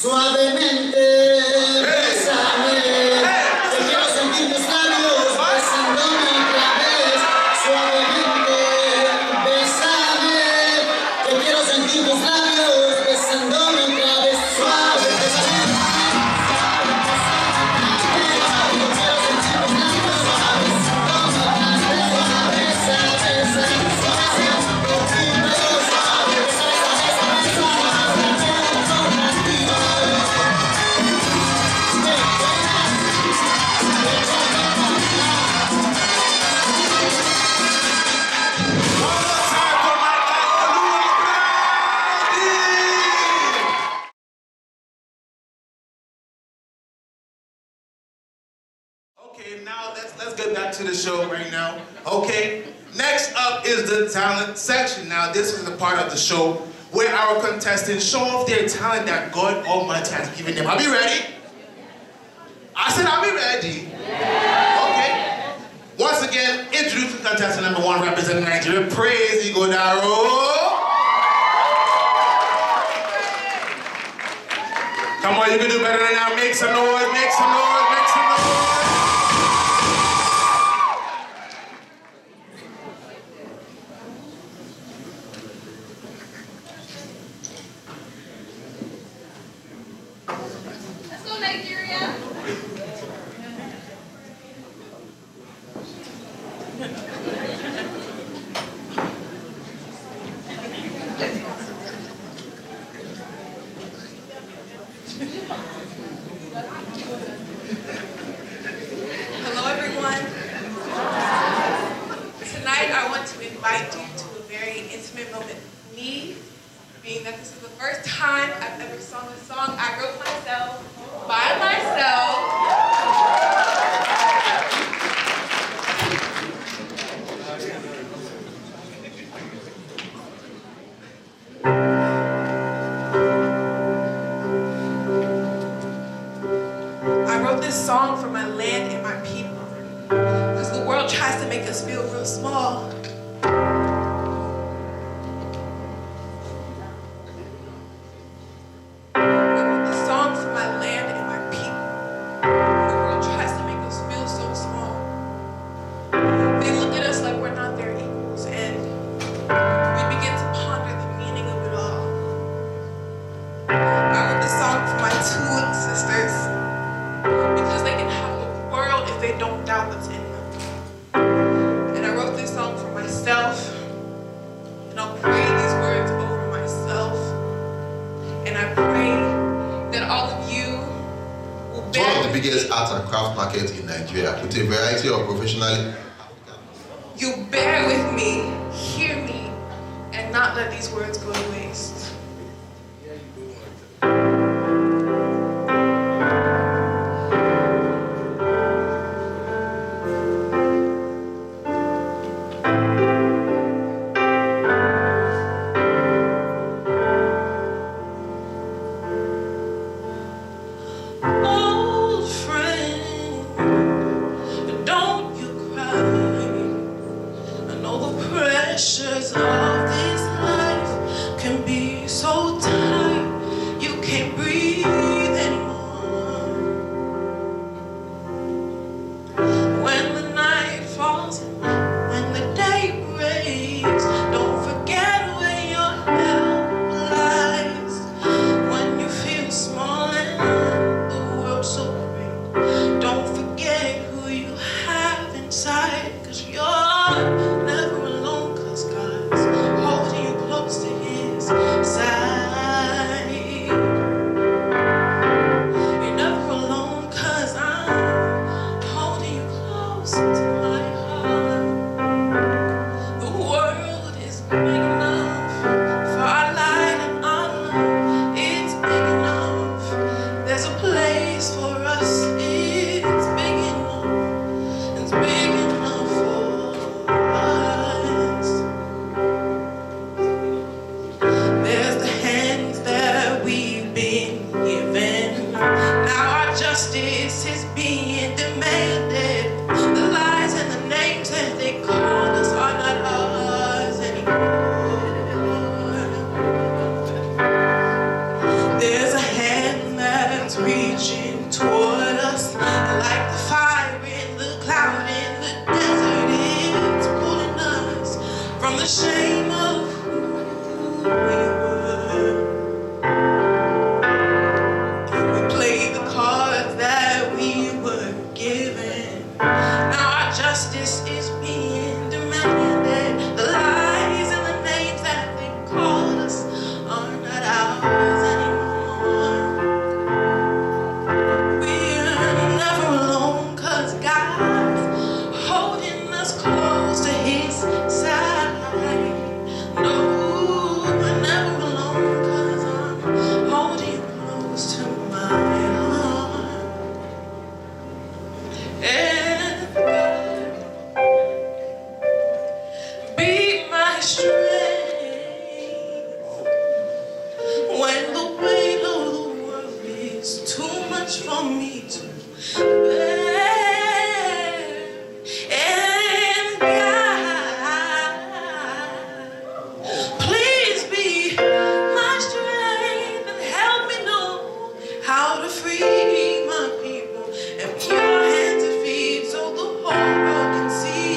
Suavemente, bésame, te quiero sentir tus labios besándome otra vez. Suavemente, bésame, te quiero sentir tus labios besándome otra vez. Suave, bésame. Okay, now let's get back to the show right now. Okay, next up is the talent section. Now this is the part of the show where our contestants show off their talent that God Almighty has given them. Are we ready? I said, are we ready? Okay. Once again, introducing contestant number 1 representing Nigeria. Praise Igodaro. Come on, you can do better than that. Make some noise, make some noise, make some noise. Let's go, Nigeria. Hello, everyone. Tonight, I want to invite you to a very intimate moment with me, being that this is the first time I've ever sung a song I wrote myself, by myself. I wrote this song for my land and my people, because the world tries to make us feel real small. I wrote this song for my land and my people. The world tries to make us feel so small. They look at us like we're not their equals, and we begin to ponder the meaning of it all. I wrote this song for my 2 little sisters, because they can have the world if they don't doubt what's in them. And I wrote this song for myself, and I'll pray these words over myself. And I pray that all of you will It's one of the biggest arts and craft markets in Nigeria, with a variety of professionally. You bear with me, hear me, and not let these words go to waste. Old friend, don't you cry. I know the pressures of this life can be so tight. been given. Now our justice is being demanded. The lies and the names that they call us are not ours anymore. There's a hand that's reaching toward us, and like the fire in the cloud in the desert, it's pulling us from the shame of who we were. We played the cards that we were given. Now our justice is being demanded. The lies and the names that they called us are not ours anymore. We're never alone, 'cause God's holding us close to His side. No, we're never alone, 'cause I'm holding you close to my heart. And God, be my strength when the weight of the world is too much for me to bear. And God, please be my strength and help me know how to free my people and be your hands and feet so the whole world can see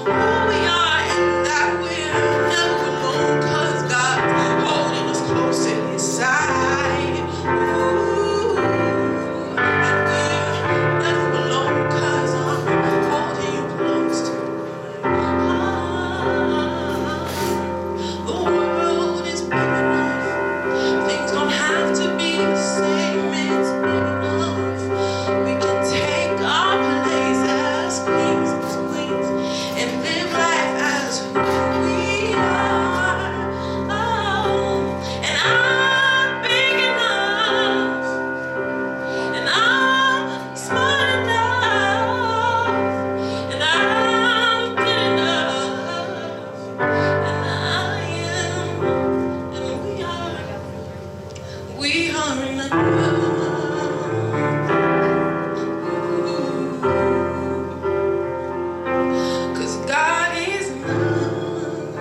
who we are and that we're never alone, 'cause God's holding us close to His side. Ooh, and we're never alone, 'cause I'm holding you close to my heart. The world is big enough. Things don't have to be the same. It's big enough. We can take our place as kings and queens and live life as who we are. Oh, and I'm big enough, and I'm smart enough, and I'm good enough, and I am, and we are enough. Cause God is love,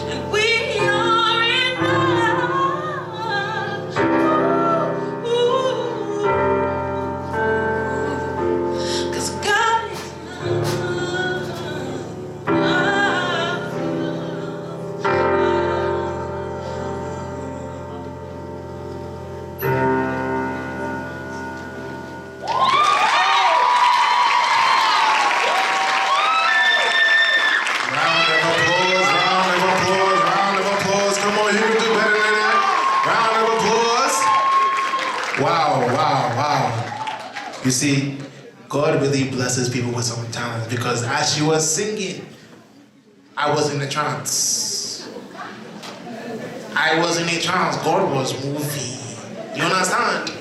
and we are enough. Cause God is Round of applause, round of applause, round of applause. Come on, you can do better than that. Round of applause. Wow, wow, wow. You see, God really blesses people with some talent, because as she was singing, I was in a trance. I was in a trance. God was moving. You understand?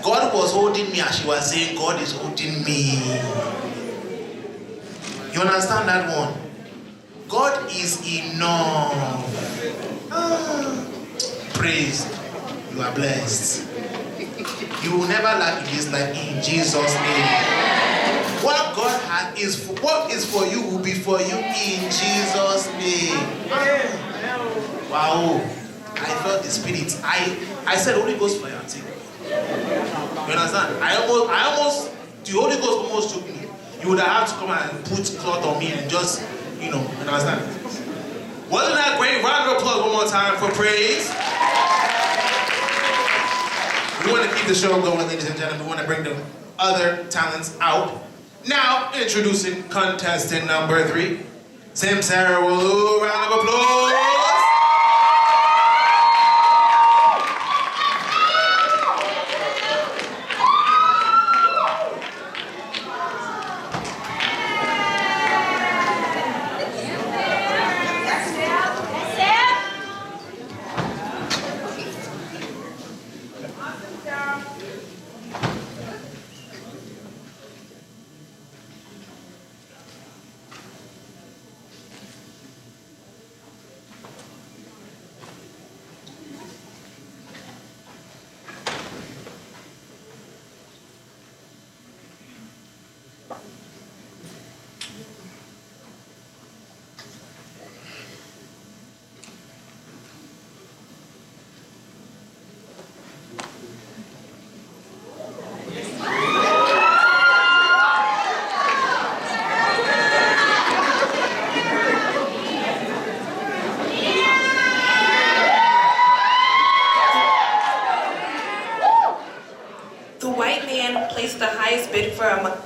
God was holding me as she was saying, God is holding me. You understand that one? God is enough. Praise. You are blessed. You will never lack in this life in Jesus' name. What God has what is for you will be for you in Jesus' name. Wow. I felt the Spirit. I said, Holy Ghost fire. You understand? The Holy Ghost almost took me. You would have to come and put cloth on me and just, you understand? Wasn't that great? Round of applause one more time for praise. We want to keep the show going, ladies and gentlemen. We want to bring the other talents out. Now, introducing contestant number 3, Sam Sarah Walu. Round of applause. for a monkey.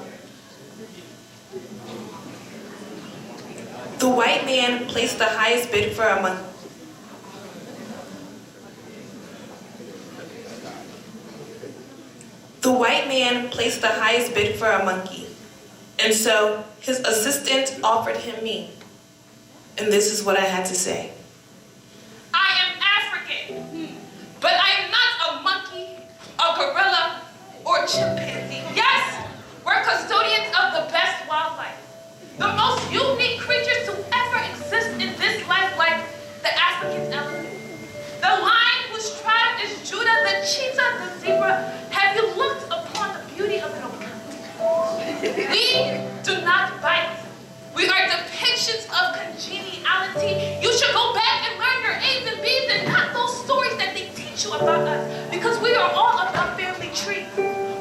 The white man placed the highest bid for a monkey. The white man placed the highest bid for a monkey, and so his assistant offered him me. And this is what I had to say. I am African, but I am not a monkey, a gorilla, or chimpanzee. Yes, we're custodians of the best wildlife, the most unique creatures to ever exist in this life, like the African elephant, the lion whose tribe is Judah, the cheetah, the zebra. Have you looked upon the beauty of an orangutan? We do not bite. We are depictions of congeniality. You should go back and learn your A's and B's and not those stories that they teach you about us, because we are all about family tree.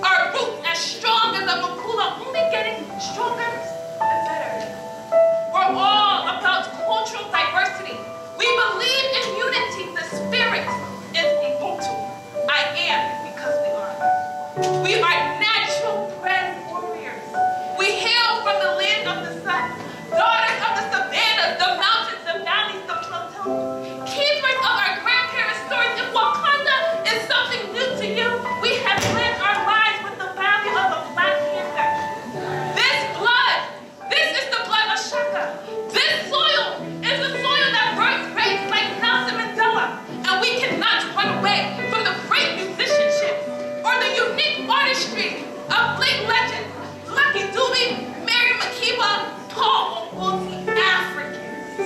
Our roots as strong as a makula, only getting stronger and better. We're all about cultural diversity. We believe in unity. The spirit is Ubuntu. I am because we are. We are natural bred warriors. We hail from the land of the sun, daughters of the savannas, the mountains, the valleys, the plateaus, keepers of our grandparents' stories. If Wakanda is something new to you, we have lived our lives with the value of a Black Panther. This blood, this is the blood of Shaka. This soil is the soil that birthed greats like Nelson Mandela, and we cannot run away from the great musicianship or the unique artistry of late legends Lucky Dube, Mary Makeba, Paul Oguti, Africans.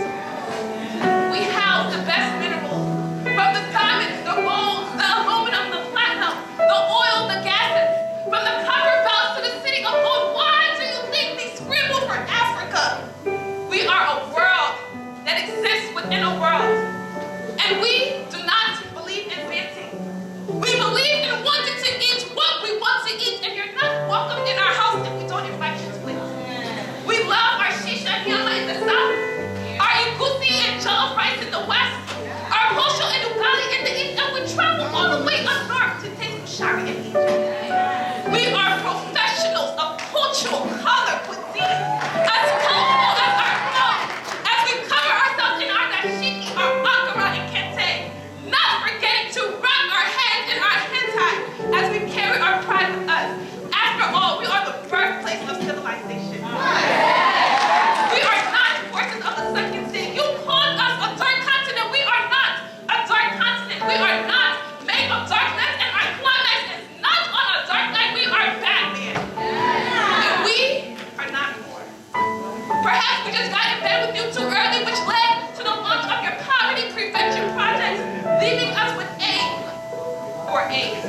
We house the best minerals from the diamonds, the gold, the aluminum, the platinum, the oil, the gases, from the copper belts to the city of gold. Why do you think we scramble for Africa? We are a world that exists within a world, and we do not believe in fancy. We believe in wanting to eat what we want to eat, and you're not welcome in our house if we don't invite you to it. We love our shisha nyama in the south, our igusi and jollof rice in the west, our posho and ugali in the east, and we travel all the way up north to taste bushari in Egypt. We are professionals of cultural color cuisine, as colorful as our clothes, as we cover ourselves in our dashiki, our akara and kente, not forgetting to wrap our heads in our hentai as we carry our pride with us. After all, we are the birthplace of civilization. We are not forces of the second sin. You called us a dark continent. We are not a dark continent. We are not made of darkness, and our climax is not on a dark night. We are Batman. And we are not more. Perhaps we just got in bed with you too early, which led to the launch of your poverty prevention projects, leaving us with AIDS or AIDS.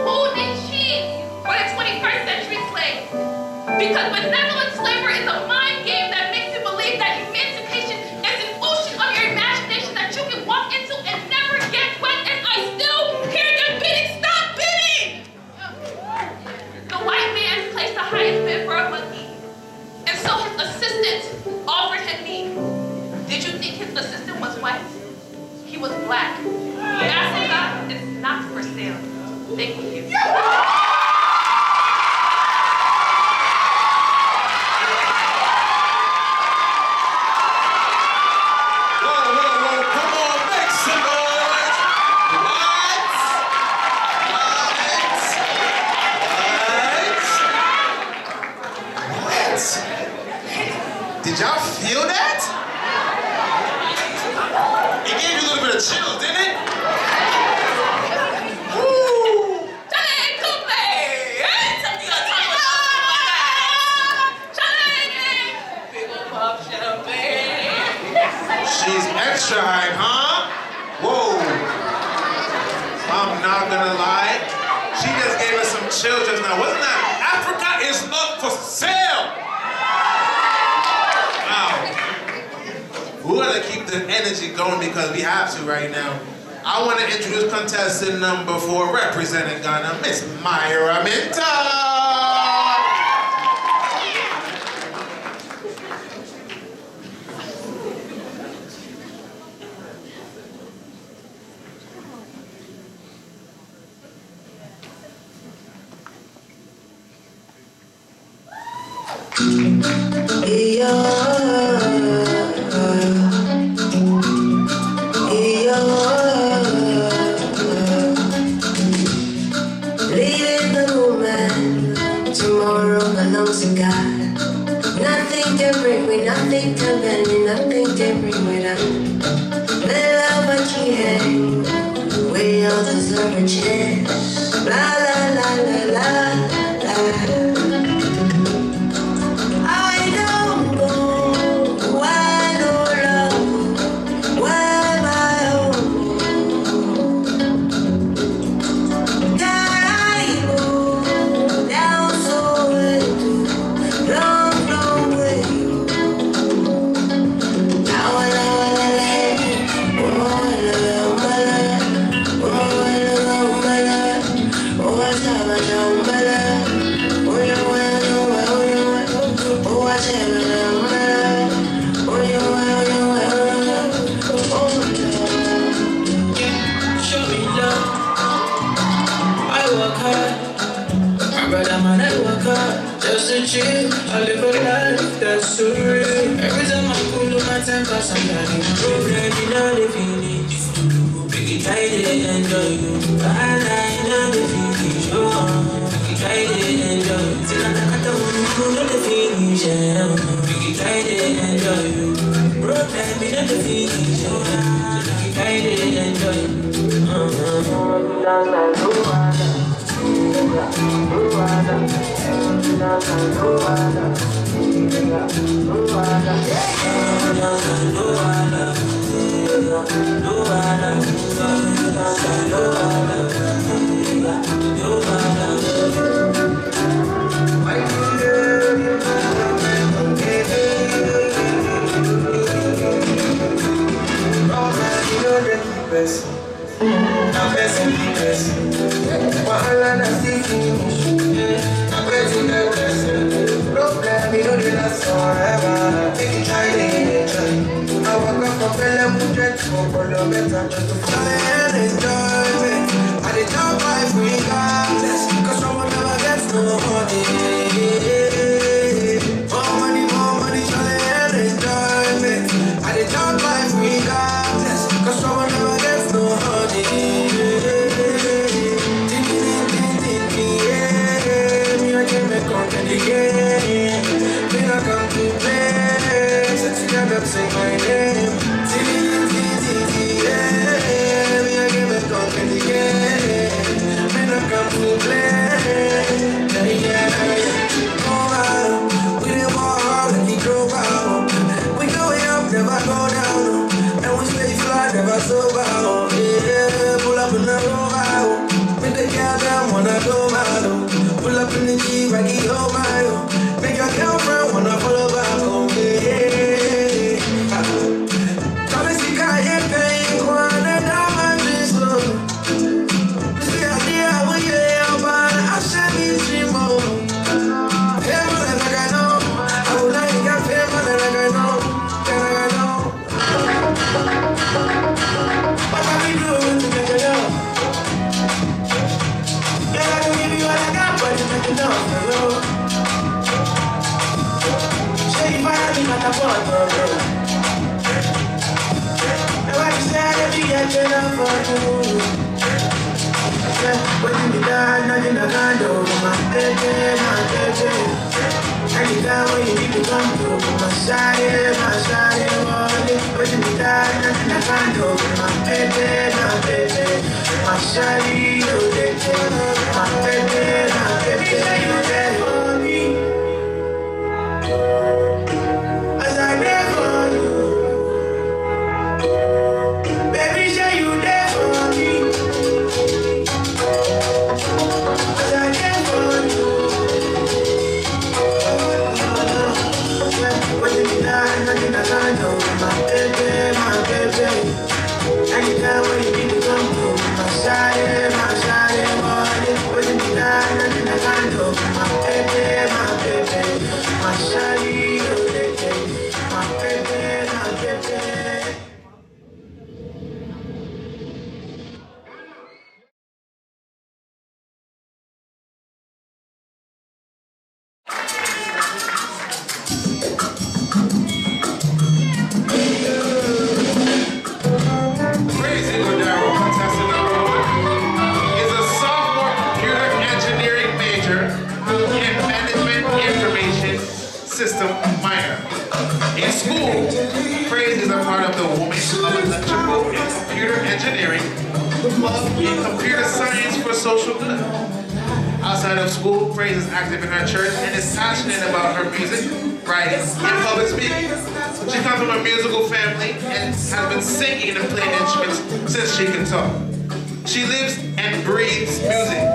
Who needs cheese for the 21st century slave? Because benevolent slavery is a mind game that makes you believe that emancipation is an ocean of your imagination that you can walk into and never get wet, and I still hear them bidding. Stop bidding! The white man placed the highest bid for a monkey, and so his assistant offered him me. Did you think his assistant was white? He was black. Africa is not for sale. Thank you. Did y'all feel that? It gave you a little bit of chills, didn't it? Woo! She's extra hype, huh? Whoa. I'm not gonna lie. She just gave us some chills just now. Wasn't that? Africa is not for sale. Wow. We're gonna keep the energy going because we have to right now. I want to introduce contestant number 4 representing Ghana, Miss Myra Minta. with her. The love what you had, we all deserve a chance. La la la la la la. I don't know why no love, why my home. God, I go down so long, long way. Just to chill, I live a life that's so real. Every time I pull up my temper, somebody problem, you know the feeling. Make it try to enjoy you. I know the feeling, sure. Make it try to enjoy you. Till I can't know the feeling, yeah. Make it try to enjoy you. Problem, you know the feeling, yeah. Make it try to enjoy you. My a woman of electrical and computer engineering with love in computer science for social good. Outside of school, Praise is active in her church and is passionate about her music, writing, and public speaking. She comes from a musical family and has been singing and playing instruments since she can talk. She lives and breathes music.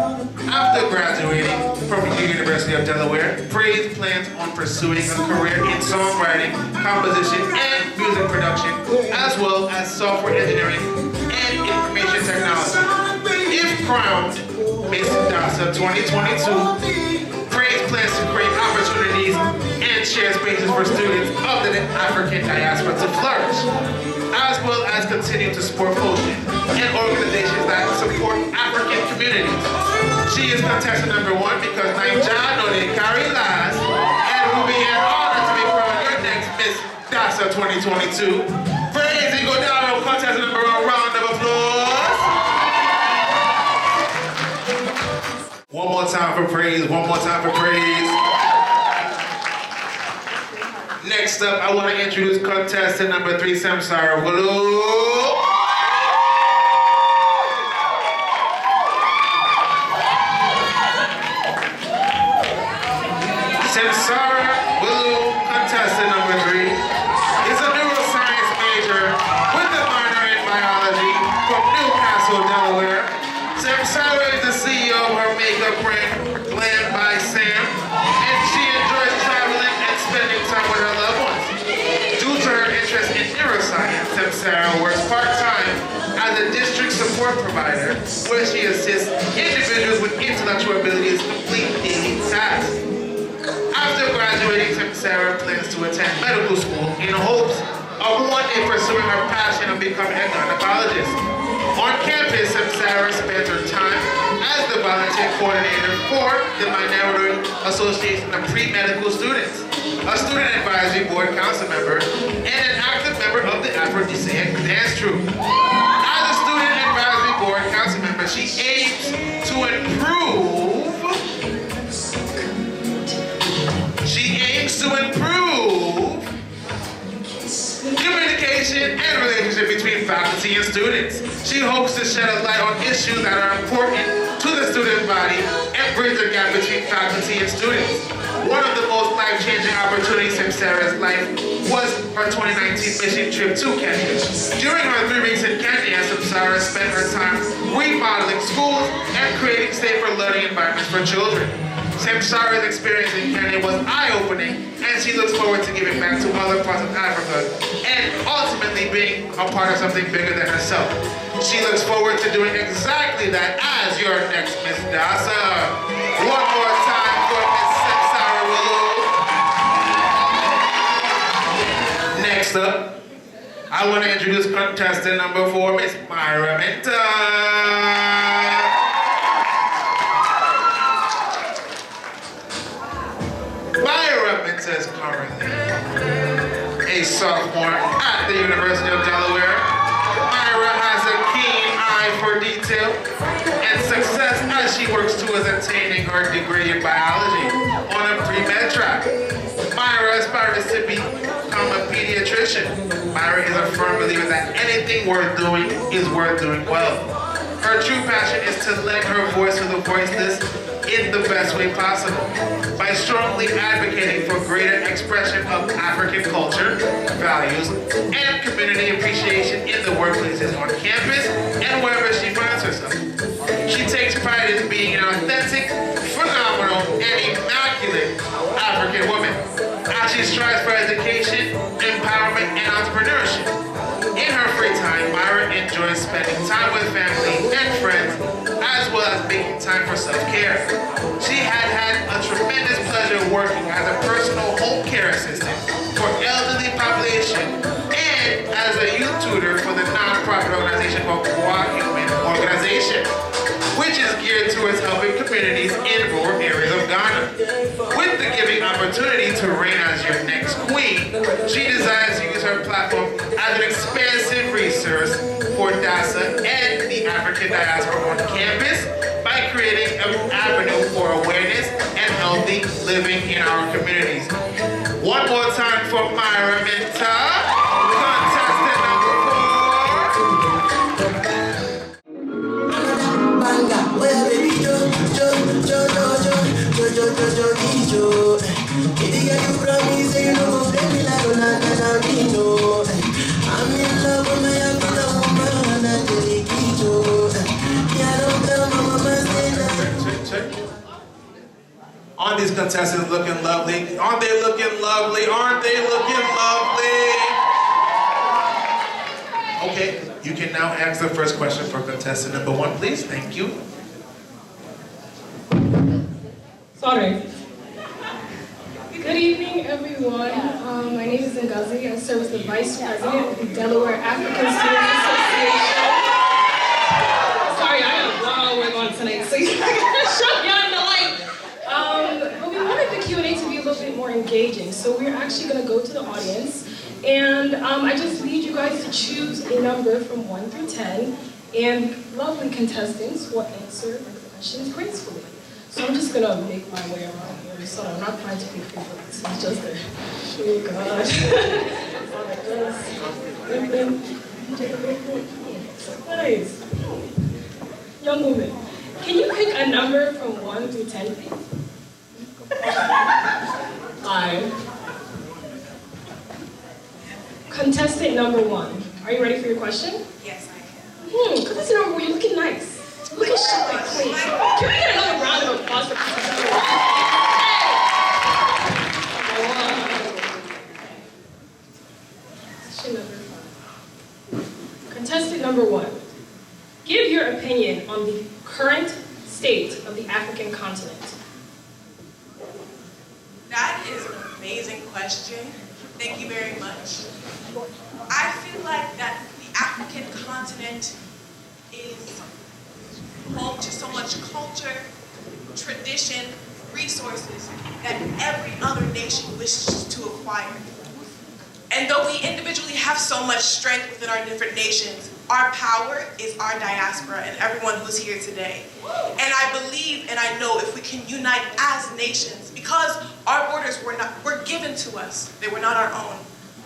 After graduating from the University of Delaware, Praise plans on pursuing a career in songwriting, composition, and music production, as well as software engineering and information technology. If crowned Miss Dasa 2022, Praise plans to create opportunities and share spaces for students of the African diaspora to flourish, as well as continue to support Pageant and organizations that support African communities. She is contestant number 1 because Naija know they carry lies, and it will be an honor to be crowned your next Miss Dasa 2022. Praise and go down on contestant number 1. Round of applause. One more time for Praise. One more time for Praise. Next up, I want to introduce contestant number 3, Samsara Wulu. Samsara Wulu, contestant number 3, is a neuroscience major with a minor in biology from Newcastle, Delaware. Samsara is the CEO of her makeup brand, Glam by Sam, and she enjoys traveling and spending time with her loved ones. Due to her interest in neuroscience, Samsara works part-time as a district support provider where she assists individuals with intellectual abilities complete daily tasks. After graduating, Samsara plans to attend medical school in hopes of one day pursuing her passion of becoming a gynecologist. On campus, Samsara spends her time as the volunteer coordinator for the Minority Association of Pre-Medical Students, a student advisory board council member, and an active member of the Aphrodisiac dance troupe. As a student advisory board council member, she aims to improve communication and relationship between faculty and students. She hopes to shed a light on issues that are important to the student body and bridge the gap between faculty and students. One of the most life-changing opportunities in Sarah's life was her 2019 mission trip to Kenya. During her 3 weeks in Kenya, Sarah spent her time remodeling schools and creating safer learning environments for children. Samsara's experience in Kenya was eye-opening, and she looks forward to giving back to other parts of Africa and ultimately being a part of something bigger than herself. She looks forward to doing exactly that as your next Miss Dasa. One more time for Miss Samsara Wulu. Next up, I want to introduce contestant number 4, Miss Myra Minter. Is currently a sophomore at the University of Delaware. Myra has a keen eye for detail and success as she works towards attaining her degree in biology on a pre-med track. Myra aspires to become a pediatrician. Myra is a firm believer that anything worth doing is worth doing well. Her true passion is to lend her voice to the voiceless in the best way possible by strongly advocating for greater expression of African culture, values, and community appreciation in the workplaces on campus and wherever she finds herself. She takes pride in being an authentic, phenomenal, and immaculate African woman as she strives for education, empowerment, and entrepreneurship. In her free time, Myra enjoys spending time with family and friends, as well as making time for self-care. She had a tremendous pleasure working as a personal home care assistant for elderly population and as a youth tutor for the non-profit organization called Human Organization, which is geared towards helping communities in rural areas of Ghana. With the giving opportunity to reign as your next queen, she desires to use her platform as an expansive resource for Dasa and the African diaspora on campus by creating an avenue for awareness and healthy living in our communities. One more time for Myra Minter, contestant number these contestants looking lovely? Aren't they looking lovely? Aren't they looking lovely? Okay, you can now ask the first question for contestant number 1, please. Thank you. Sorry. Good evening, everyone. My name is Ngozi. I serve as the Vice President of the Delaware African Student Association. Sorry, I got a wild work on tonight, so you're not gonna show y'all in the light. But we wanted the Q&A to be a little bit more engaging, so we're actually gonna go to the audience, and I just need you guys to choose a number from 1 through 10, and lovely contestants will answer the questions gracefully. So I'm just gonna make my way around here. So I'm not trying to be favorites. It's just a, oh God. Nice. Young woman, can you pick a number from 1 through 10, please? 5. Contestant number 1. Are you ready for your question? Yes, I am. Contestant number 1, you're looking nice. Looking sharp and clean. Can we get another round of applause for contestant number 1? Question number 5. Contestant number 1. Give your opinion on the current state of the African continent. That is an amazing question. Thank you very much. I feel like that the African continent is home to so much culture, tradition, resources that every other nation wishes to acquire. And though we individually have so much strength within our different nations, our power is our diaspora and everyone who's here today. And I believe and I know if we can unite as nations, because our borders were given to us, they were not our own.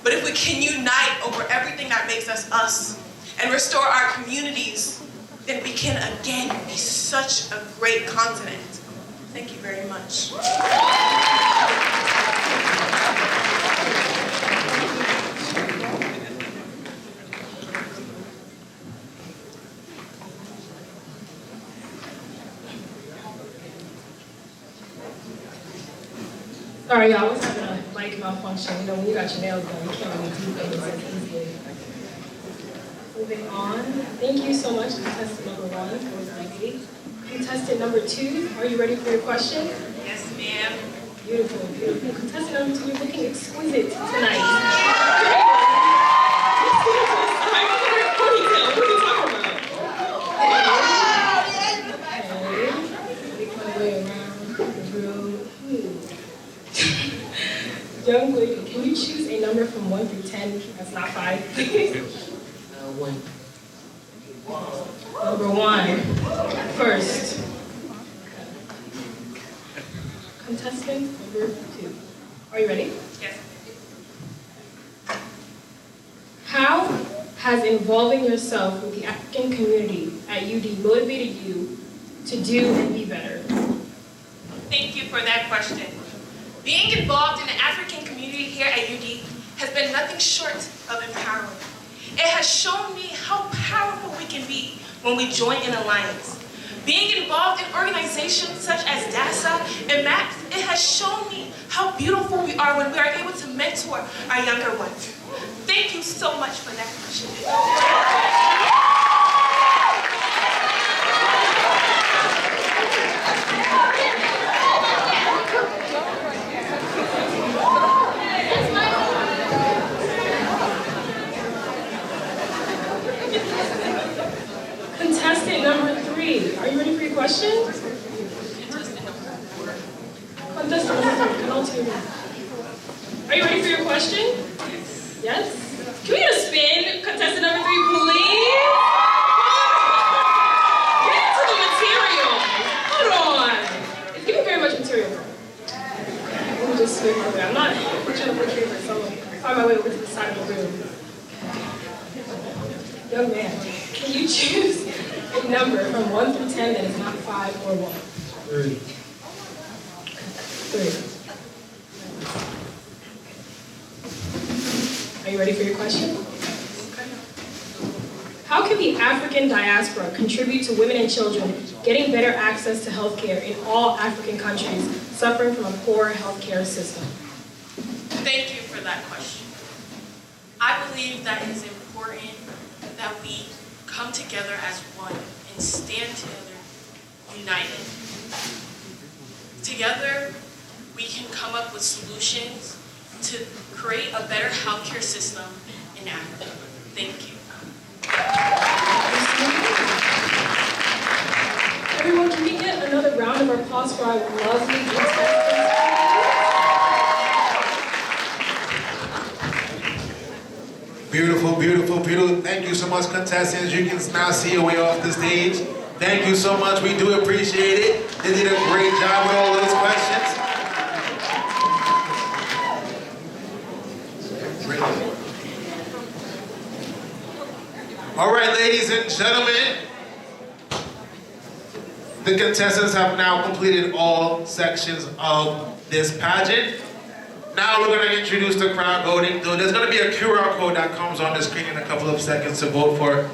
But if we can unite over everything that makes us us and restore our communities, then we can again be such a great continent. Thank you very much. Sorry, y'all, I was having a mic malfunction. You know, when you got your nails done, you can't really do things as easily. Moving on. Thank you so much, contestant number 1. That was easy. Contestant number 2, are you ready for your question? Yes, ma'am. Beautiful, beautiful. Contestant number 2, you're looking exquisite tonight. Young lady, can you choose a number from 1 through 10? That's not 5, please. 1. Number 1. First. Contestant number 2. Are you ready? Yes. How has involving yourself with the African community at UD motivated you to do and be better? Thank you for that question. Being involved in the African community here at UD has been nothing short of empowering. It has shown me how powerful we can be when we join in alliance. Being involved in organizations such as Dasa and MAPS, it has shown me how beautiful we are when we are able to mentor our younger ones. Thank you so much for that question. Contestant number 3, are you ready for your question? Contestant number 3, can all two of you? Are you ready for your question? Yes? Can we get a spin? Contestant number 3, please? Get into the material. Hold on. It's giving very much material. Let me just swing over. I'm not trying to play favorites, so I'll find my way over to the side of the room. Young man, can you choose a number from 1 through 10 that is not 5 or 1? 3. 3. Are you ready for your question? How can the African diaspora contribute to women and children getting better access to healthcare in all African countries suffering from a poor healthcare system? Thank you for that question. I believe that it is important that we come together as one and stand together united. Together, we can come up with solutions to create a better healthcare system in Africa. Thank you. Everyone, can we get another round of applause for our lovely contestants? Beautiful, beautiful, beautiful. Thank you so much, contestants. You can now see your way off the stage. Thank you so much. We do appreciate it. They did a great job with all those questions. All right, ladies and gentlemen, the contestants have now completed all sections of this pageant. Now we're going to introduce the crowd voting. There's going to be a QR code that comes on the screen in a couple of seconds to vote for,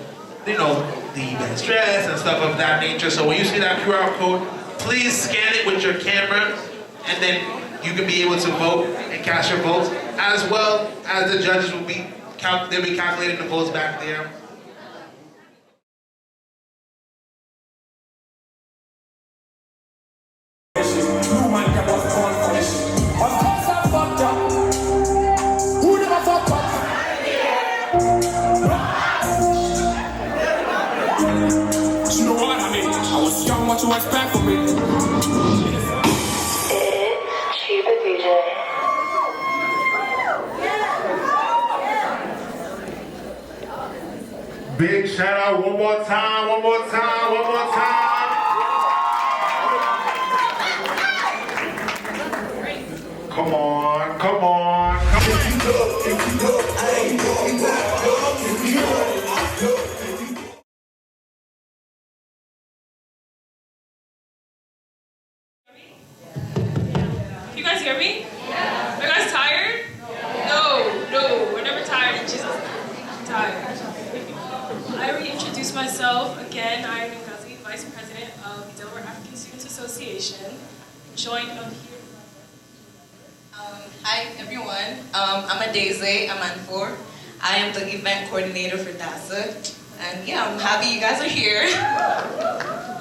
you know, the best dress and stuff of that nature. So when you see that QR code, please scan it with your camera, and then you can be able to vote and cast your votes, as well as the judges will be they'll be calculating the votes back there. What you expect from me? It's Cheaper DJ. Big shout out one more time, one more time, one more time. Come on, come on, come on. You guys hear me? Yeah. Are you guys tired? No, we're never tired in Jesus. I'm tired. I already introduced myself. Again, I am Ngazi, Vice President of the Delaware African Students Association. Joined up here. Hi everyone, I'm Adeze Amanfor. I am the event coordinator for Dasa. And yeah, I'm happy you guys are here. You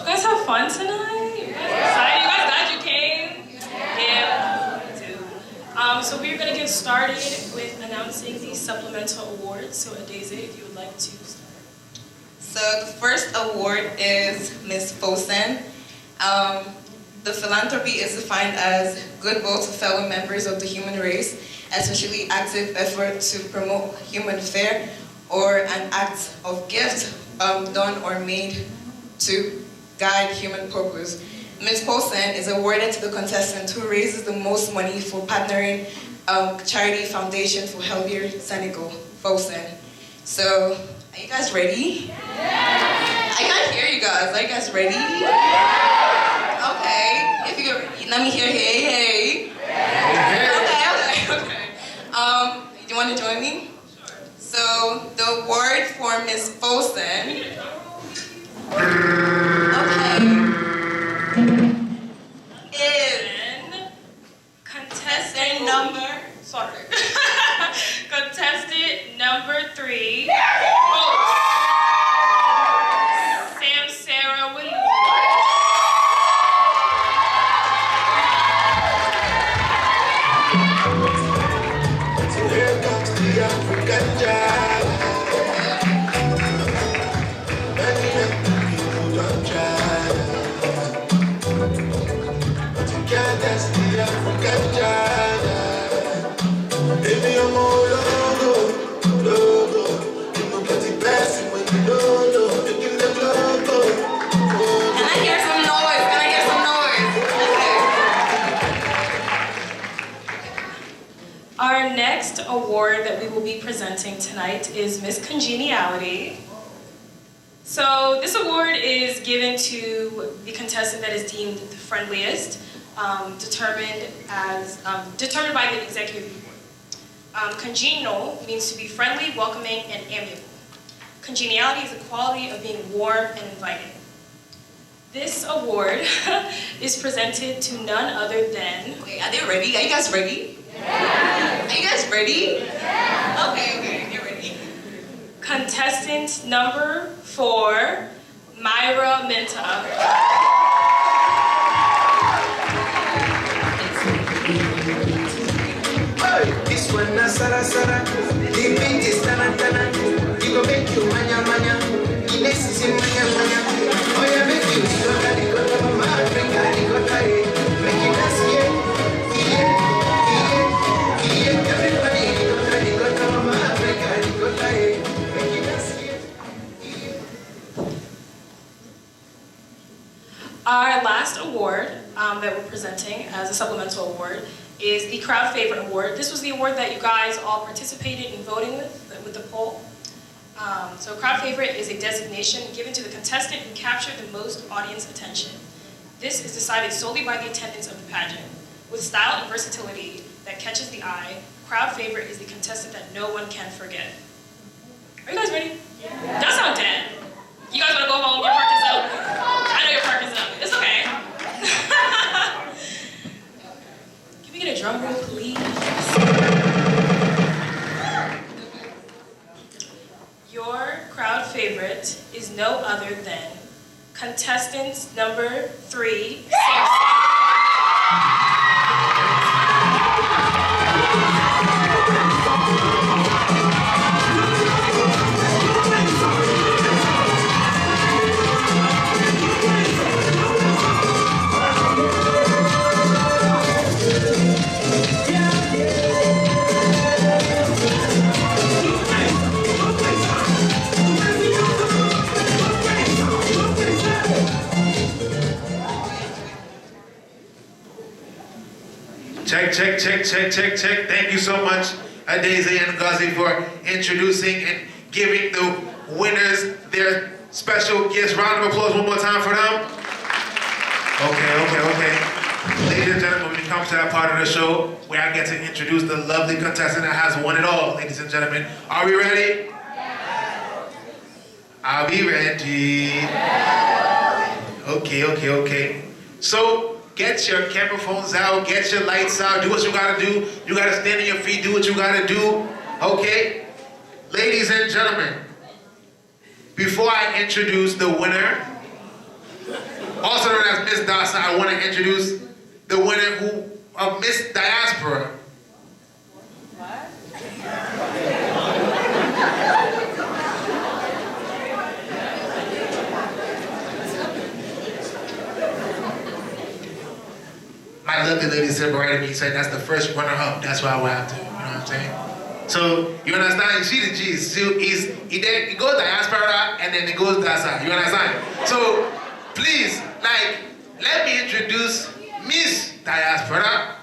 guys have fun tonight? You guys are excited? You guys glad you came? Yeah, me too. So we're going to get started with announcing the supplemental awards. So Adeze, if you would like to start. So the first award is Ms. Fosen. The philanthropy is defined as goodwill to fellow members of the human race, especially active effort to promote human affair, or an act of gift done or made to guide human purpose. Ms. Fosen is awarded to the contestant who raises the most money for partnering Charity Foundation for Healthier Senegal, Fosen. So, are you guys ready? Yeah. I can't hear you guys. Are you guys ready? Yeah. Okay. If you could, let me hear hey, hey. Yeah. Okay. You want to join me? So, the award for Ms. Fosen. Is contestant number 3. Sam Sarah Williams. So here comes the African child. Many people don't try. Together, the African child. Baby, I'm all logo. You know, get the best when you don't know. You give them logo. Can I hear some noise? Can I hear some noise? Our next award that we will be presenting tonight is Miss Congeniality. So this award is given to the contestant that is deemed the friendliest, determined by the executive board. Congenial means to be friendly, welcoming, and amiable. Congeniality is the quality of being warm and inviting. This award is presented to none other than... Wait, are they ready? Are you guys ready? Yeah. Are you guys ready? Yeah. Okay, get ready. Contestant number 4, Myra Minta. This one na sara sara, the beat is tana tana. You go make you manya manya, the next is manya manya. Oh yeah, make you ricotta mama Africa ricotta, make you dance everybody ricotta mama Africa ricotta, make you dance Our last award that we're presenting as a supplemental award is the Crowd Favorite Award. This was the award that you guys all participated in voting with the poll. So Crowd Favorite is a designation given to the contestant who captured the most audience attention. This is decided solely by the attendance of the pageant. With style and versatility that catches the eye, Crowd Favorite is the contestant that no one can forget. Are you guys ready? Yeah. That sounds dead. You guys wanna go home? Your park is up? I know your park is up. It's okay. Can we get a drum roll, please? Your crowd favorite is no other than contestant number 3, Check. Thank you so much, Daisy and Gazi, for introducing and giving the winners their special gifts. Round of applause one more time for them. Okay. Ladies and gentlemen, when it comes to that part of the show where I get to introduce the lovely contestant that has won it all, ladies and gentlemen. Are we ready? Yes. Are we ready? Yes. Okay. So, get your camera phones out, get your lights out, do what you gotta do. You gotta stand on your feet, do what you gotta do, okay? Ladies and gentlemen, before I introduce the winner, also known as Miss Dasa, I wanna introduce the winner of Miss Diaspora. My lovely lady said right at me, said that's the first runner-up. That's why I will have to, you know what I'm saying? So, you understand? She the G. So it goes Diaspora and then it goes Dasa. You understand? So, please, let me introduce Miss Diaspora.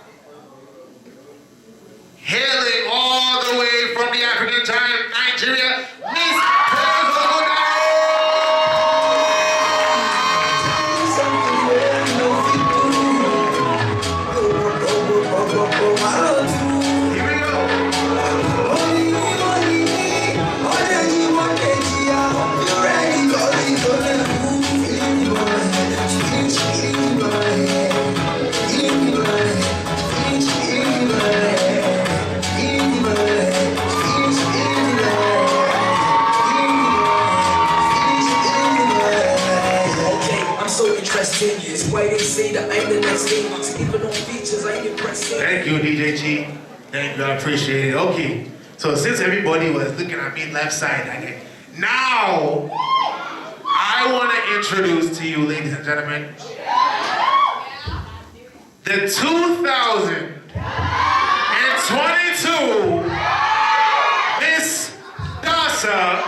Hailing all the way from the African giant, Nigeria, Miss It's why they say that I'm the next thing. Even on features, I ain't impressing. Thank you, DJ G. Thank you, I appreciate it. Okay, so since everybody was looking at me left side, now I want to introduce to you, ladies and gentlemen, the 2022 Miss Dasa